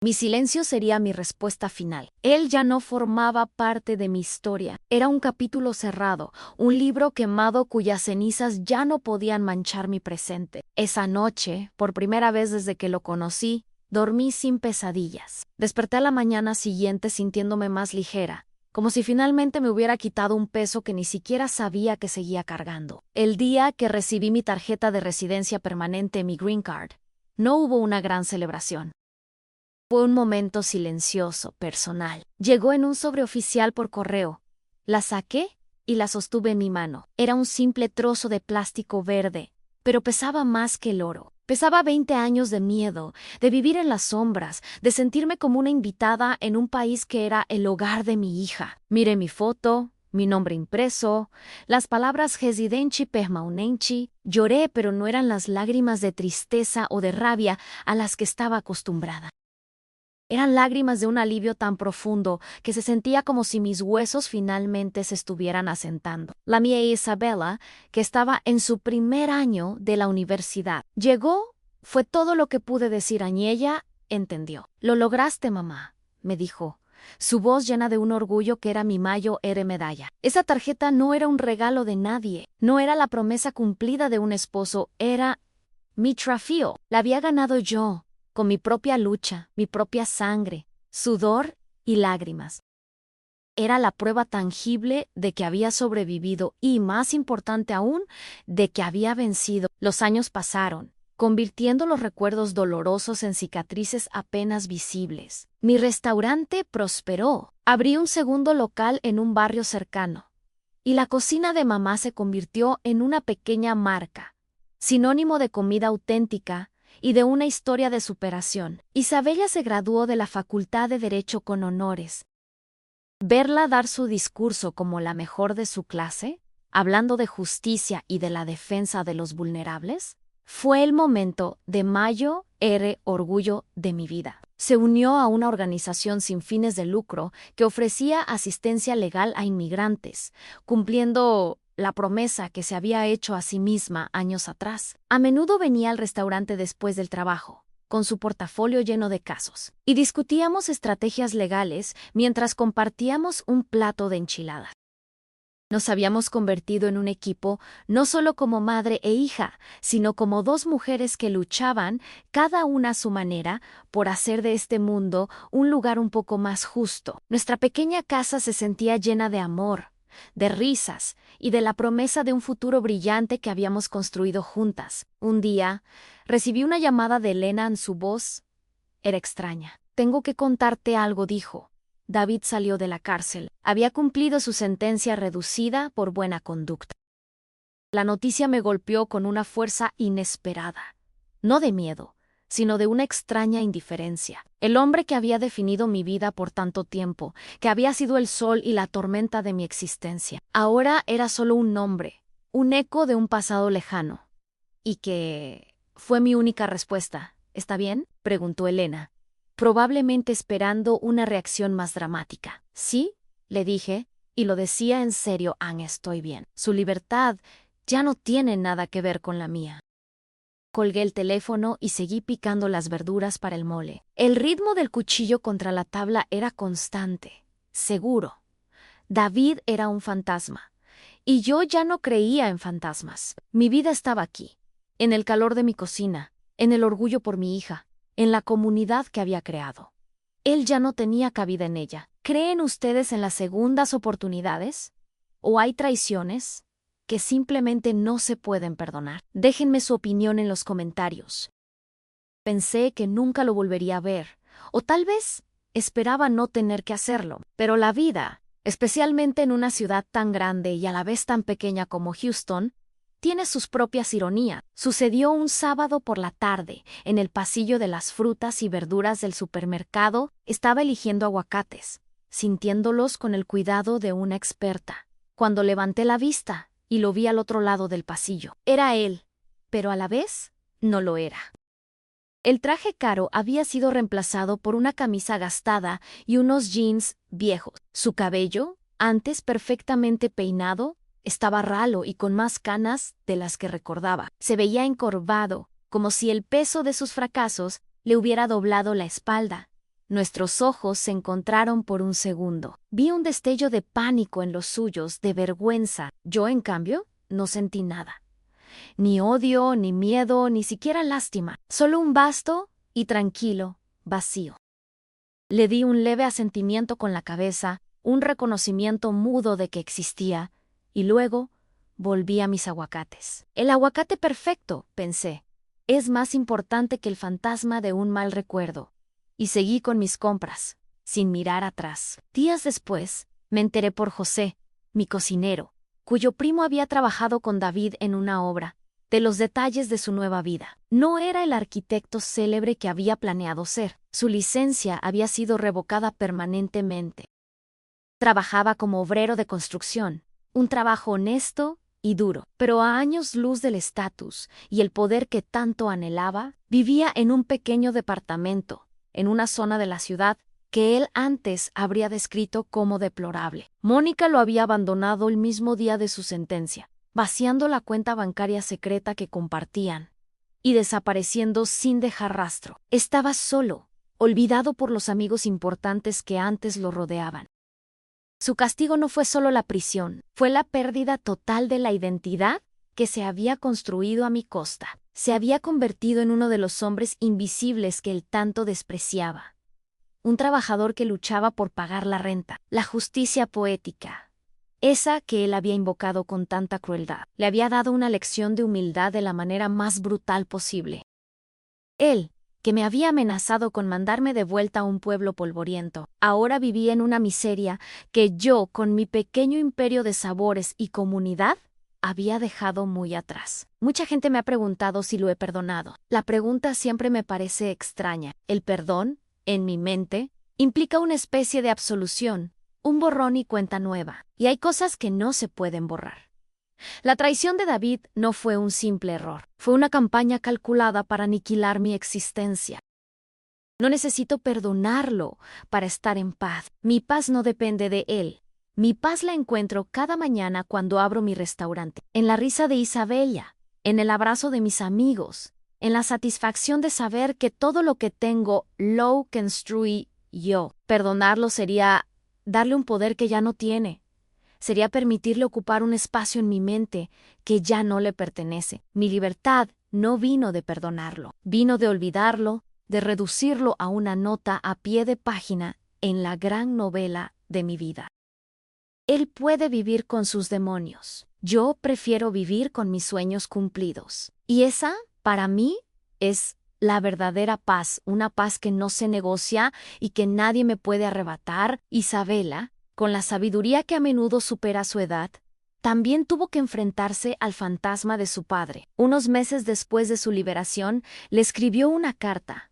Mi silencio sería mi respuesta final. Él ya no formaba parte de mi historia. Era un capítulo cerrado, un libro quemado cuyas cenizas ya no podían manchar mi presente. Esa noche, por primera vez desde que lo conocí, dormí sin pesadillas. Desperté a la mañana siguiente sintiéndome más ligera, como si finalmente me hubiera quitado un peso que ni siquiera sabía que seguía cargando. El día que recibí mi tarjeta de residencia permanente, mi green card, no hubo una gran celebración. Fue un momento silencioso, personal. Llegó en un sobre oficial por correo. La saqué y la sostuve en mi mano. Era un simple trozo de plástico verde, pero pesaba más que el oro. Pesaba 20 años de miedo, de vivir en las sombras, de sentirme como una invitada en un país que era el hogar de mi hija. Miré mi foto, mi nombre impreso, las palabras Residenchi Permanente. Lloré, pero no eran las lágrimas de tristeza o de rabia a las que estaba acostumbrada. Eran lágrimas de un alivio tan profundo que se sentía como si mis huesos finalmente se estuvieran asentando. La mía Isabela, que estaba en su primer año de la universidad. Llegó, fue todo lo que pude decir y ella entendió. «Lo lograste, mamá», me dijo, su voz llena de un orgullo que era mi Mayo R medalla. Esa tarjeta no era un regalo de nadie, no era la promesa cumplida de un esposo, era mi trofeo. La había ganado yo, con mi propia lucha, mi propia sangre, sudor y lágrimas. Era la prueba tangible de que había sobrevivido y, más importante aún, de que había vencido. Los años pasaron, convirtiendo los recuerdos dolorosos en cicatrices apenas visibles. Mi restaurante prosperó. Abrí un segundo local en un barrio cercano, y la cocina de mamá se convirtió en una pequeña marca, sinónimo de comida auténtica y de una historia de superación. Isabela se graduó de la Facultad de Derecho con honores. Verla dar su discurso como la mejor de su clase, hablando de justicia y de la defensa de los vulnerables, fue el momento de Mayo R orgullo de mi vida. Se unió a una organización sin fines de lucro que ofrecía asistencia legal a inmigrantes, cumpliendo la promesa que se había hecho a sí misma años atrás. A menudo venía al restaurante después del trabajo, con su portafolio lleno de casos, y discutíamos estrategias legales mientras compartíamos un plato de enchiladas. Nos habíamos convertido en un equipo no solo como madre e hija, sino como dos mujeres que luchaban, cada una a su manera, por hacer de este mundo un lugar un poco más justo. Nuestra pequeña casa se sentía llena de amor, de risas y de la promesa de un futuro brillante que habíamos construido juntas. Un día, recibí una llamada de Elena. En su voz era extraña. «Tengo que contarte algo», dijo. David salió de la cárcel. Había cumplido su sentencia reducida por buena conducta. La noticia me golpeó con una fuerza inesperada. No de miedo, sino de una extraña indiferencia. El hombre que había definido mi vida por tanto tiempo, que había sido el sol y la tormenta de mi existencia, ahora era solo un nombre, un eco de un pasado lejano. Y que fue mi única respuesta. «¿Está bien?», preguntó Elena, probablemente esperando una reacción más dramática. «Sí», le dije, y lo decía en serio. «Estoy bien. Su libertad ya no tiene nada que ver con la mía». Colgué el teléfono y seguí picando las verduras para el mole. El ritmo del cuchillo contra la tabla era constante, seguro. David era un fantasma, y yo ya no creía en fantasmas. Mi vida estaba aquí, en el calor de mi cocina, en el orgullo por mi hija, en la comunidad que había creado. Él ya no tenía cabida en ella. ¿Creen ustedes en las segundas oportunidades? ¿O hay traiciones que simplemente no se pueden perdonar? Déjenme su opinión en los comentarios. Pensé que nunca lo volvería a ver, o tal vez esperaba no tener que hacerlo, pero la vida, especialmente en una ciudad tan grande y a la vez tan pequeña como Houston, tiene sus propias ironías. Sucedió un sábado por la tarde, en el pasillo de las frutas y verduras del supermercado. Estaba eligiendo aguacates, sintiéndolos con el cuidado de una experta, cuando levanté la vista y lo vi al otro lado del pasillo. Era él, pero a la vez no lo era. El traje caro había sido reemplazado por una camisa gastada y unos jeans viejos. Su cabello, antes perfectamente peinado, estaba ralo y con más canas de las que recordaba. Se veía encorvado, como si el peso de sus fracasos le hubiera doblado la espalda. Nuestros ojos se encontraron por un segundo. Vi un destello de pánico en los suyos, de vergüenza. Yo, en cambio, no sentí nada. Ni odio, ni miedo, ni siquiera lástima. Solo un vasto y tranquilo vacío. Le di un leve asentimiento con la cabeza, un reconocimiento mudo de que existía, y luego volví a mis aguacates. El aguacate perfecto, pensé, es más importante que el fantasma de un mal recuerdo. Y seguí con mis compras, sin mirar atrás. Días después, me enteré por José, mi cocinero, cuyo primo había trabajado con David en una obra, de los detalles de su nueva vida. No era el arquitecto célebre que había planeado ser. Su licencia había sido revocada permanentemente. Trabajaba como obrero de construcción, un trabajo honesto y duro, pero a años luz del estatus y el poder que tanto anhelaba. Vivía en un pequeño departamento, en una zona de la ciudad que él antes habría descrito como deplorable. Mónica lo había abandonado el mismo día de su sentencia, vaciando la cuenta bancaria secreta que compartían y desapareciendo sin dejar rastro. Estaba solo, olvidado por los amigos importantes que antes lo rodeaban. Su castigo no fue solo la prisión, fue la pérdida total de la identidad que se había construido a mi costa. Se había convertido en uno de los hombres invisibles que él tanto despreciaba. Un trabajador que luchaba por pagar la renta, la justicia poética, esa que él había invocado con tanta crueldad. Le había dado una lección de humildad de la manera más brutal posible. Él, que me había amenazado con mandarme de vuelta a un pueblo polvoriento, ahora vivía en una miseria que yo, con mi pequeño imperio de sabores y comunidad, había dejado muy atrás. Mucha gente me ha preguntado si lo he perdonado. La pregunta siempre me parece extraña. El perdón, en mi mente, implica una especie de absolución, un borrón y cuenta nueva, y hay cosas que no se pueden borrar. La traición de David no fue un simple error, fue una campaña calculada para aniquilar mi existencia. No necesito perdonarlo para estar en paz. Mi paz no depende de él. Mi paz la encuentro cada mañana cuando abro mi restaurante, en la risa de Isabella, en el abrazo de mis amigos, en la satisfacción de saber que todo lo que tengo lo construí yo. Perdonarlo sería darle un poder que ya no tiene. Sería permitirle ocupar un espacio en mi mente que ya no le pertenece. Mi libertad no vino de perdonarlo, vino de olvidarlo, de reducirlo a una nota a pie de página en la gran novela de mi vida. Él puede vivir con sus demonios. Yo prefiero vivir con mis sueños cumplidos. Y esa, para mí, es la verdadera paz, una paz que no se negocia y que nadie me puede arrebatar. Isabela, con la sabiduría que a menudo supera su edad, también tuvo que enfrentarse al fantasma de su padre. Unos meses después de su liberación, le escribió una carta,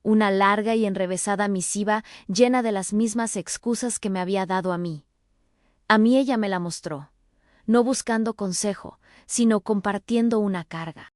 una larga y enrevesada misiva llena de las mismas excusas que me había dado a mí. A mí ella me la mostró, no buscando consejo, sino compartiendo una carga.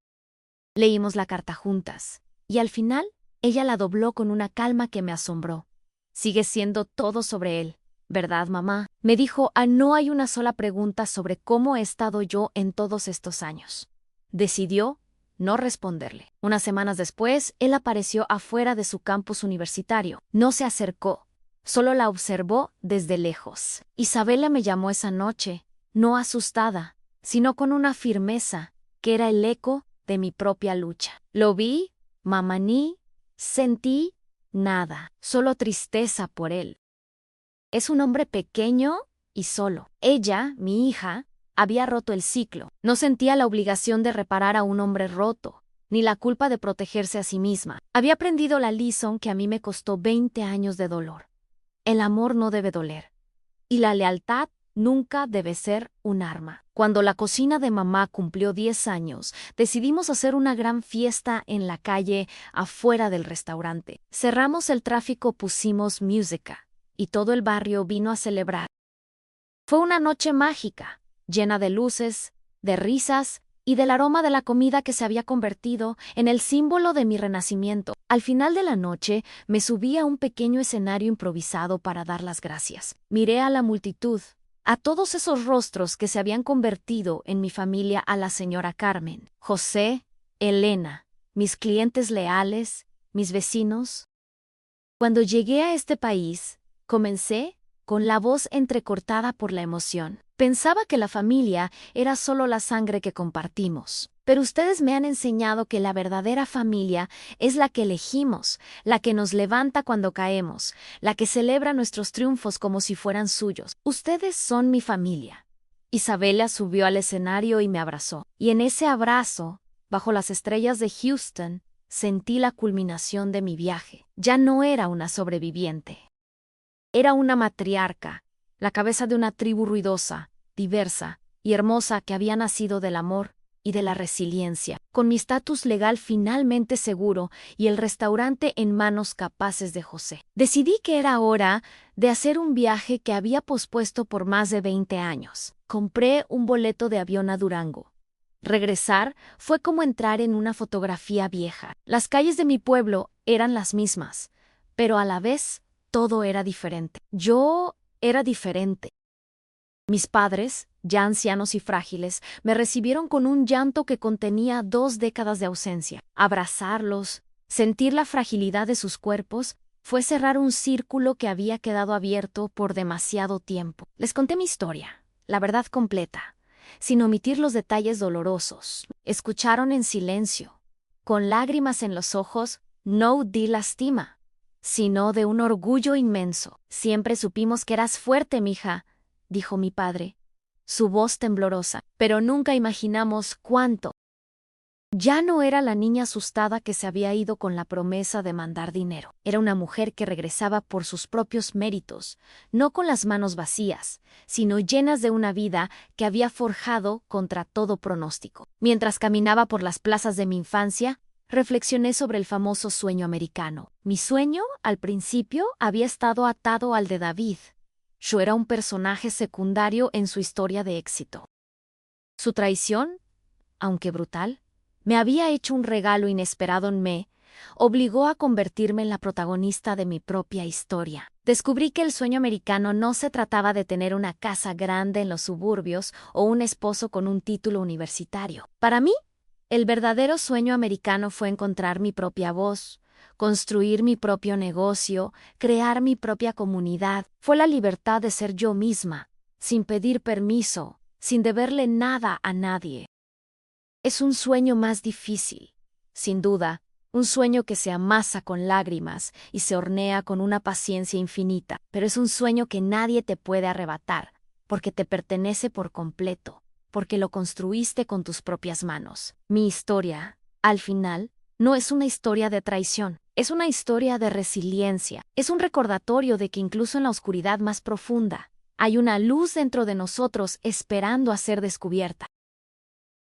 Leímos la carta juntas, y al final ella la dobló con una calma que me asombró. Sigue siendo todo sobre él, ¿verdad, mamá? Me dijo, no hay una sola pregunta sobre cómo he estado yo en todos estos años. Decidió no responderle. Unas semanas después, él apareció afuera de su campus universitario. No se acercó, solo la observó desde lejos. Isabela me llamó esa noche, no asustada, sino con una firmeza que era el eco de mi propia lucha. Lo vi, Mamaní, Sentí nada, solo tristeza por él. Es un hombre pequeño y solo. Ella, mi hija, había roto el ciclo. No sentía la obligación de reparar a un hombre roto, ni la culpa de protegerse a sí misma. Había aprendido la lición que a mí me costó 20 años de dolor. El amor no debe doler. Y la lealtad nunca debe ser un arma. Cuando la cocina de mamá cumplió 10 años, decidimos hacer una gran fiesta en la calle afuera del restaurante. Cerramos el tráfico, pusimos música, y todo el barrio vino a celebrar. Fue una noche mágica, llena de luces, de risas y del aroma de la comida que se había convertido en el símbolo de mi renacimiento. Al final de la noche, me subí a un pequeño escenario improvisado para dar las gracias. Miré a la multitud, a todos esos rostros que se habían convertido en mi familia, a la señora Carmen, José, Elena, mis clientes leales, mis vecinos. Cuando llegué a este país, comencé con la voz entrecortada por la emoción. Pensaba que la familia era solo la sangre que compartimos. Pero ustedes me han enseñado que la verdadera familia es la que elegimos, la que nos levanta cuando caemos, la que celebra nuestros triunfos como si fueran suyos. Ustedes son mi familia. Isabela subió al escenario y me abrazó. Y en ese abrazo, bajo las estrellas de Houston, sentí la culminación de mi viaje. Ya no era una sobreviviente. Era una matriarca, la cabeza de una tribu ruidosa, diversa y hermosa que había nacido del amor y de la resiliencia, con mi estatus legal finalmente seguro y el restaurante en manos capaces de José. Decidí que era hora de hacer un viaje que había pospuesto por más de 20 años. Compré un boleto de avión a Durango. Regresar fue como entrar en una fotografía vieja. Las calles de mi pueblo eran las mismas, pero a la vez todo era diferente. Yo era diferente. Mis padres, ya ancianos y frágiles, me recibieron con un llanto que contenía 2 décadas de ausencia. Abrazarlos, sentir la fragilidad de sus cuerpos, fue cerrar un círculo que había quedado abierto por demasiado tiempo. Les conté mi historia, la verdad completa, sin omitir los detalles dolorosos. Escucharon en silencio, con lágrimas en los ojos. No di lástima, sino de un orgullo inmenso. Siempre supimos que eras fuerte, mija, dijo mi padre, su voz temblorosa, pero nunca imaginamos cuánto. Ya no era la niña asustada que se había ido con la promesa de mandar dinero. Era una mujer que regresaba por sus propios méritos, no con las manos vacías, sino llenas de una vida que había forjado contra todo pronóstico. Mientras caminaba por las plazas de mi infancia, reflexioné sobre el famoso sueño americano. Mi sueño, al principio, había estado atado al de David. Yo era un personaje secundario en su historia de éxito. Su traición, aunque brutal, me había hecho un regalo inesperado en mí, obligó a convertirme en la protagonista de mi propia historia. Descubrí que el sueño americano no se trataba de tener una casa grande en los suburbios o un esposo con un título universitario. Para mí, el verdadero sueño americano fue encontrar mi propia voz, construir mi propio negocio, crear mi propia comunidad. Fue la libertad de ser yo misma, sin pedir permiso, sin deberle nada a nadie. Es un sueño más difícil, sin duda, un sueño que se amasa con lágrimas y se hornea con una paciencia infinita, pero es un sueño que nadie te puede arrebatar, porque te pertenece por completo, porque lo construiste con tus propias manos. Mi historia, al final, no es una historia de traición, es una historia de resiliencia, es un recordatorio de que incluso en la oscuridad más profunda, hay una luz dentro de nosotros esperando a ser descubierta.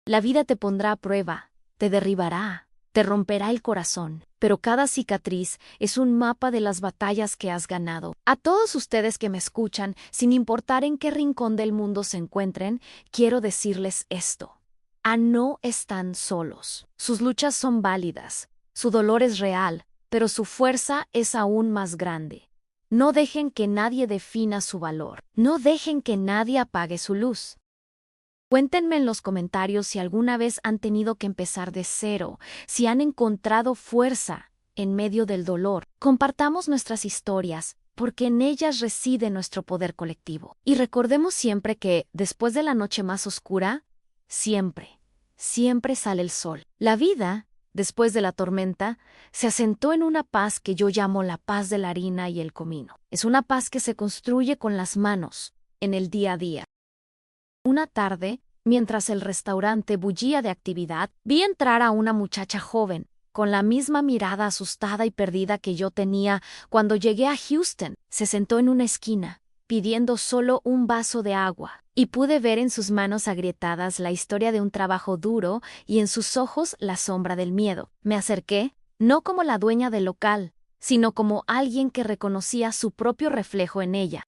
La vida te pondrá a prueba, te derribará, te romperá el corazón, pero cada cicatriz es un mapa de las batallas que has ganado. A todos ustedes que me escuchan, sin importar en qué rincón del mundo se encuentren, quiero decirles esto. No están solos. Sus luchas son válidas, su dolor es real, pero su fuerza es aún más grande. No dejen que nadie defina su valor. No dejen que nadie apague su luz. Cuéntenme en los comentarios si alguna vez han tenido que empezar de cero, si han encontrado fuerza en medio del dolor. Compartamos nuestras historias, porque en ellas reside nuestro poder colectivo. Y recordemos siempre que, después de la noche más oscura, siempre sale el sol. La vida después de la tormenta, se asentó en una paz que yo llamo la paz de la harina y el comino. Es una paz que se construye con las manos, en el día a día. Una tarde, mientras el restaurante bullía de actividad, vi entrar a una muchacha joven, con la misma mirada asustada y perdida que yo tenía cuando llegué a Houston. Se sentó en una esquina, pidiendo solo un vaso de agua, y pude ver en sus manos agrietadas la historia de un trabajo duro y en sus ojos la sombra del miedo. Me acerqué, no como la dueña del local, sino como alguien que reconocía su propio reflejo en ella.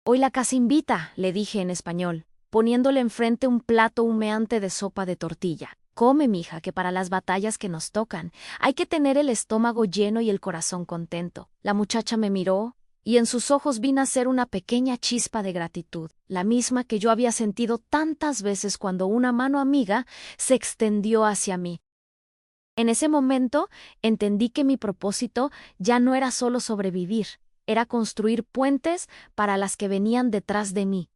«Hoy la casa invita», le dije en español, poniéndole enfrente un plato humeante de sopa de tortilla. «Come, mija, que para las batallas que nos tocan, hay que tener el estómago lleno y el corazón contento». La muchacha me miró, y en sus ojos vi nacer una pequeña chispa de gratitud, la misma que yo había sentido tantas veces cuando una mano amiga se extendió hacia mí. En ese momento entendí que mi propósito ya no era solo sobrevivir, era construir puentes para las que venían detrás de mí.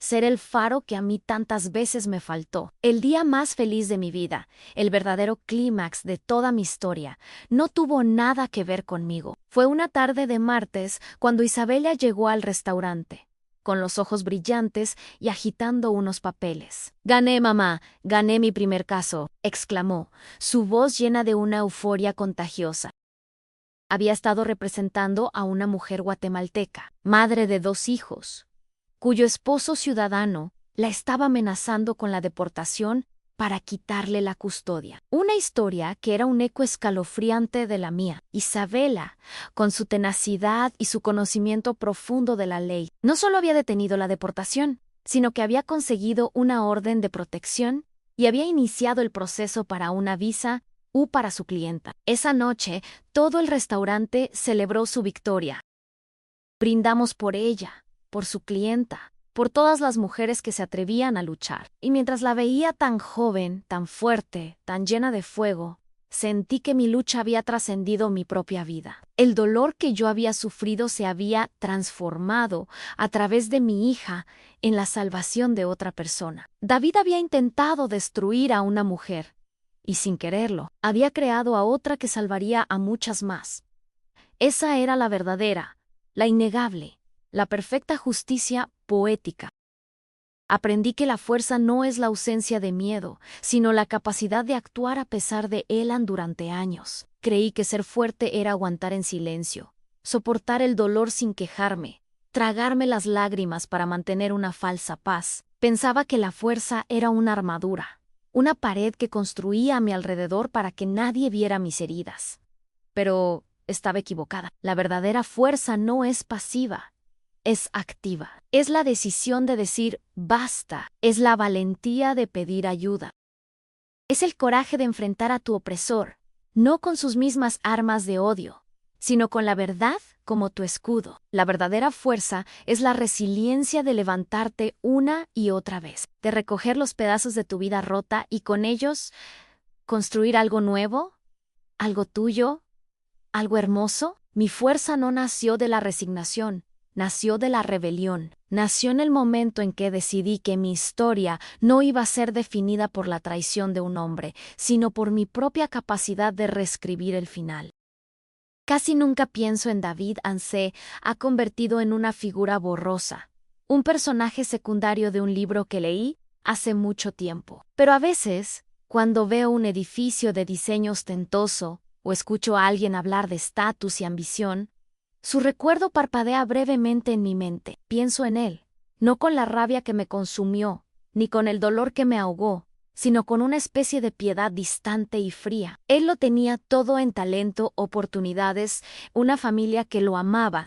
Ser el faro que a mí tantas veces me faltó. El día más feliz de mi vida, el verdadero clímax de toda mi historia, no tuvo nada que ver conmigo. Fue una tarde de martes cuando Isabela llegó al restaurante, con los ojos brillantes y agitando unos papeles. «Gané, mamá, gané mi primer caso», exclamó, su voz llena de una euforia contagiosa. Había estado representando a una mujer guatemalteca, madre de 2 hijos, cuyo esposo ciudadano la estaba amenazando con la deportación para quitarle la custodia. Una historia que era un eco escalofriante de la mía. Isabela, con su tenacidad y su conocimiento profundo de la ley, no solo había detenido la deportación, sino que había conseguido una orden de protección y había iniciado el proceso para una visa U para su clienta. Esa noche, todo el restaurante celebró su victoria. Brindamos por ella, por su clienta, por todas las mujeres que se atrevían a luchar. Y mientras la veía tan joven, tan fuerte, tan llena de fuego, sentí que mi lucha había trascendido mi propia vida. El dolor que yo había sufrido se había transformado a través de mi hija en la salvación de otra persona. David había intentado destruir a una mujer, y sin quererlo, había creado a otra que salvaría a muchas más. Esa era la verdadera, la innegable, la perfecta justicia poética. Aprendí que la fuerza no es la ausencia de miedo, sino la capacidad de actuar a pesar de él durante años. Creí que ser fuerte era aguantar en silencio, soportar el dolor sin quejarme, tragarme las lágrimas para mantener una falsa paz. Pensaba que la fuerza era una armadura, una pared que construía a mi alrededor para que nadie viera mis heridas. Pero estaba equivocada. La verdadera fuerza no es pasiva, es activa. Es la decisión de decir basta, es la valentía de pedir ayuda. Es el coraje de enfrentar a tu opresor, no con sus mismas armas de odio, sino con la verdad como tu escudo. La verdadera fuerza es la resiliencia de levantarte una y otra vez, de recoger los pedazos de tu vida rota y con ellos construir algo nuevo, algo tuyo, algo hermoso. Mi fuerza no nació de la resignación, nació de la rebelión. Nació en el momento en que decidí que mi historia no iba a ser definida por la traición de un hombre, sino por mi propia capacidad de reescribir el final. Casi nunca pienso en David. Se ha convertido en una figura borrosa, un personaje secundario de un libro que leí hace mucho tiempo. Pero a veces, cuando veo un edificio de diseño ostentoso o escucho a alguien hablar de estatus y ambición, su recuerdo parpadea brevemente en mi mente. Pienso en él, no con la rabia que me consumió, ni con el dolor que me ahogó, sino con una especie de piedad distante y fría. Él lo tenía todo en talento, oportunidades, una familia que lo amaba,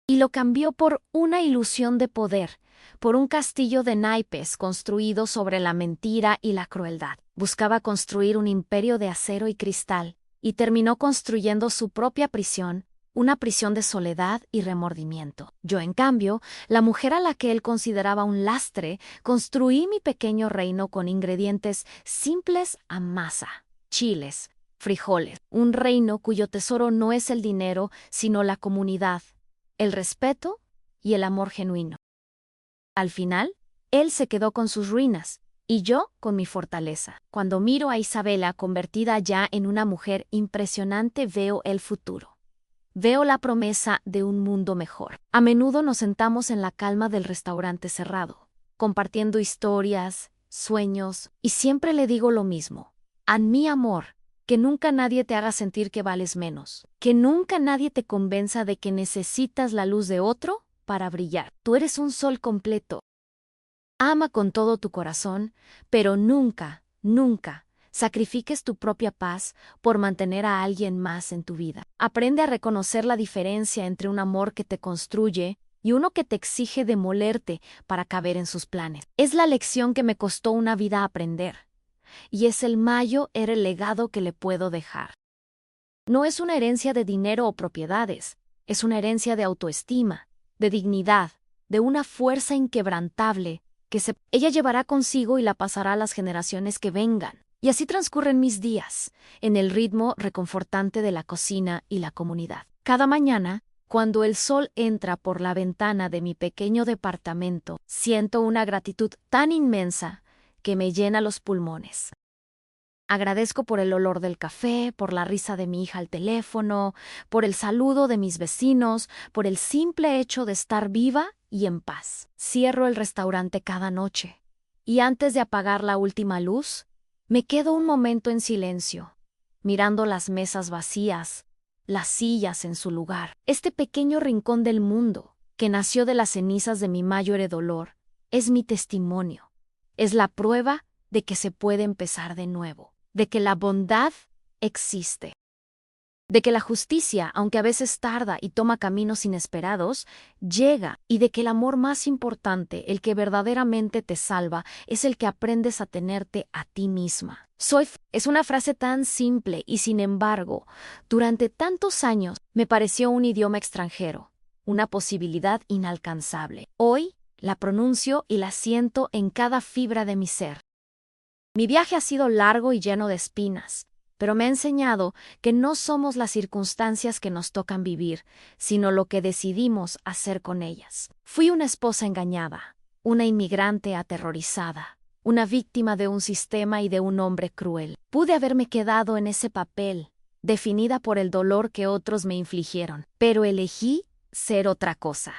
y lo cambió por una ilusión de poder, por un castillo de naipes construido sobre la mentira y la crueldad. Buscaba construir un imperio de acero y cristal, y terminó construyendo su propia prisión, una prisión de soledad y remordimiento. Yo, en cambio, la mujer a la que él consideraba un lastre, construí mi pequeño reino con ingredientes simples a masa, chiles, frijoles. Un reino cuyo tesoro no es el dinero, sino la comunidad, el respeto y el amor genuino. Al final, él se quedó con sus ruinas, y yo con mi fortaleza. Cuando miro a Isabela convertida ya en una mujer impresionante, veo el futuro. Veo la promesa de un mundo mejor. A menudo nos sentamos en la calma del restaurante cerrado, compartiendo historias, sueños, y siempre le digo lo mismo. A mi amor, que nunca nadie te haga sentir que vales menos, que nunca nadie te convenza de que necesitas la luz de otro para brillar. Tú eres un sol completo. Ama con todo tu corazón, pero nunca, nunca sacrifiques tu propia paz por mantener a alguien más en tu vida. Aprende a reconocer la diferencia entre un amor que te construye y uno que te exige demolerte para caber en sus planes. Es la lección que me costó una vida aprender, y es el era el legado que le puedo dejar. No es una herencia de dinero o propiedades, es una herencia de autoestima, de dignidad, de una fuerza inquebrantable que ella llevará consigo y la pasará a las generaciones que vengan. Y así transcurren mis días, en el ritmo reconfortante de la cocina y la comunidad. Cada mañana, cuando el sol entra por la ventana de mi pequeño departamento, siento una gratitud tan inmensa que me llena los pulmones. Agradezco por el olor del café, por la risa de mi hija al teléfono, por el saludo de mis vecinos, por el simple hecho de estar viva y en paz. Cierro el restaurante cada noche, y antes de apagar la última luz, me quedo un momento en silencio, mirando las mesas vacías, las sillas en su lugar. Este pequeño rincón del mundo, que nació de las cenizas de mi mayor dolor, es mi testimonio. Es la prueba de que se puede empezar de nuevo, de que la bondad existe, de que la justicia, aunque a veces tarda y toma caminos inesperados, llega, y de que el amor más importante, el que verdaderamente te salva, es el que aprendes a tenerte a ti misma. Es una frase tan simple y, sin embargo, durante tantos años me pareció un idioma extranjero, una posibilidad inalcanzable. Hoy la pronuncio y la siento en cada fibra de mi ser. Mi viaje ha sido largo y lleno de espinas, pero me ha enseñado que no somos las circunstancias que nos tocan vivir, sino lo que decidimos hacer con ellas. Fui una esposa engañada, una inmigrante aterrorizada, una víctima de un sistema y de un hombre cruel. Pude haberme quedado en ese papel, definida por el dolor que otros me infligieron, pero elegí ser otra cosa.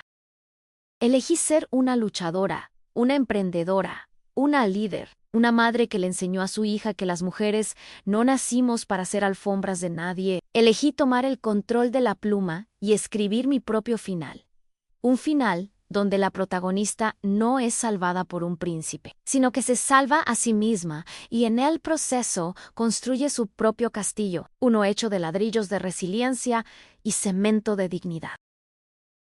Elegí ser una luchadora, una emprendedora, una líder, una madre que le enseñó a su hija que las mujeres no nacimos para ser alfombras de nadie. Elegí tomar el control de la pluma y escribir mi propio final. Un final donde la protagonista no es salvada por un príncipe, sino que se salva a sí misma y en el proceso construye su propio castillo, uno hecho de ladrillos de resiliencia y cemento de dignidad.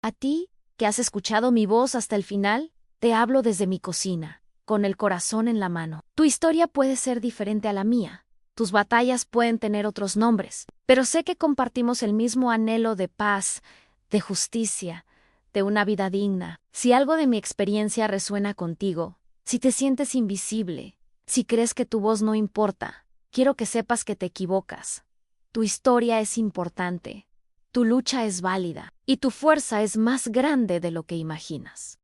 A ti, que has escuchado mi voz hasta el final, te hablo desde mi cocina, con el corazón en la mano. Tu historia puede ser diferente a la mía, tus batallas pueden tener otros nombres, pero sé que compartimos el mismo anhelo de paz, de justicia, de una vida digna. Si algo de mi experiencia resuena contigo, si te sientes invisible, si crees que tu voz no importa, quiero que sepas que te equivocas. Tu historia es importante, tu lucha es válida y tu fuerza es más grande de lo que imaginas.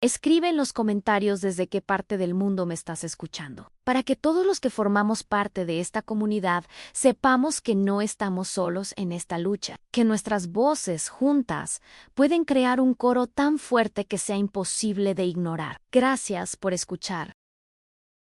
Escribe en los comentarios desde qué parte del mundo me estás escuchando, para que todos los que formamos parte de esta comunidad sepamos que no estamos solos en esta lucha, que nuestras voces juntas pueden crear un coro tan fuerte que sea imposible de ignorar. Gracias por escuchar.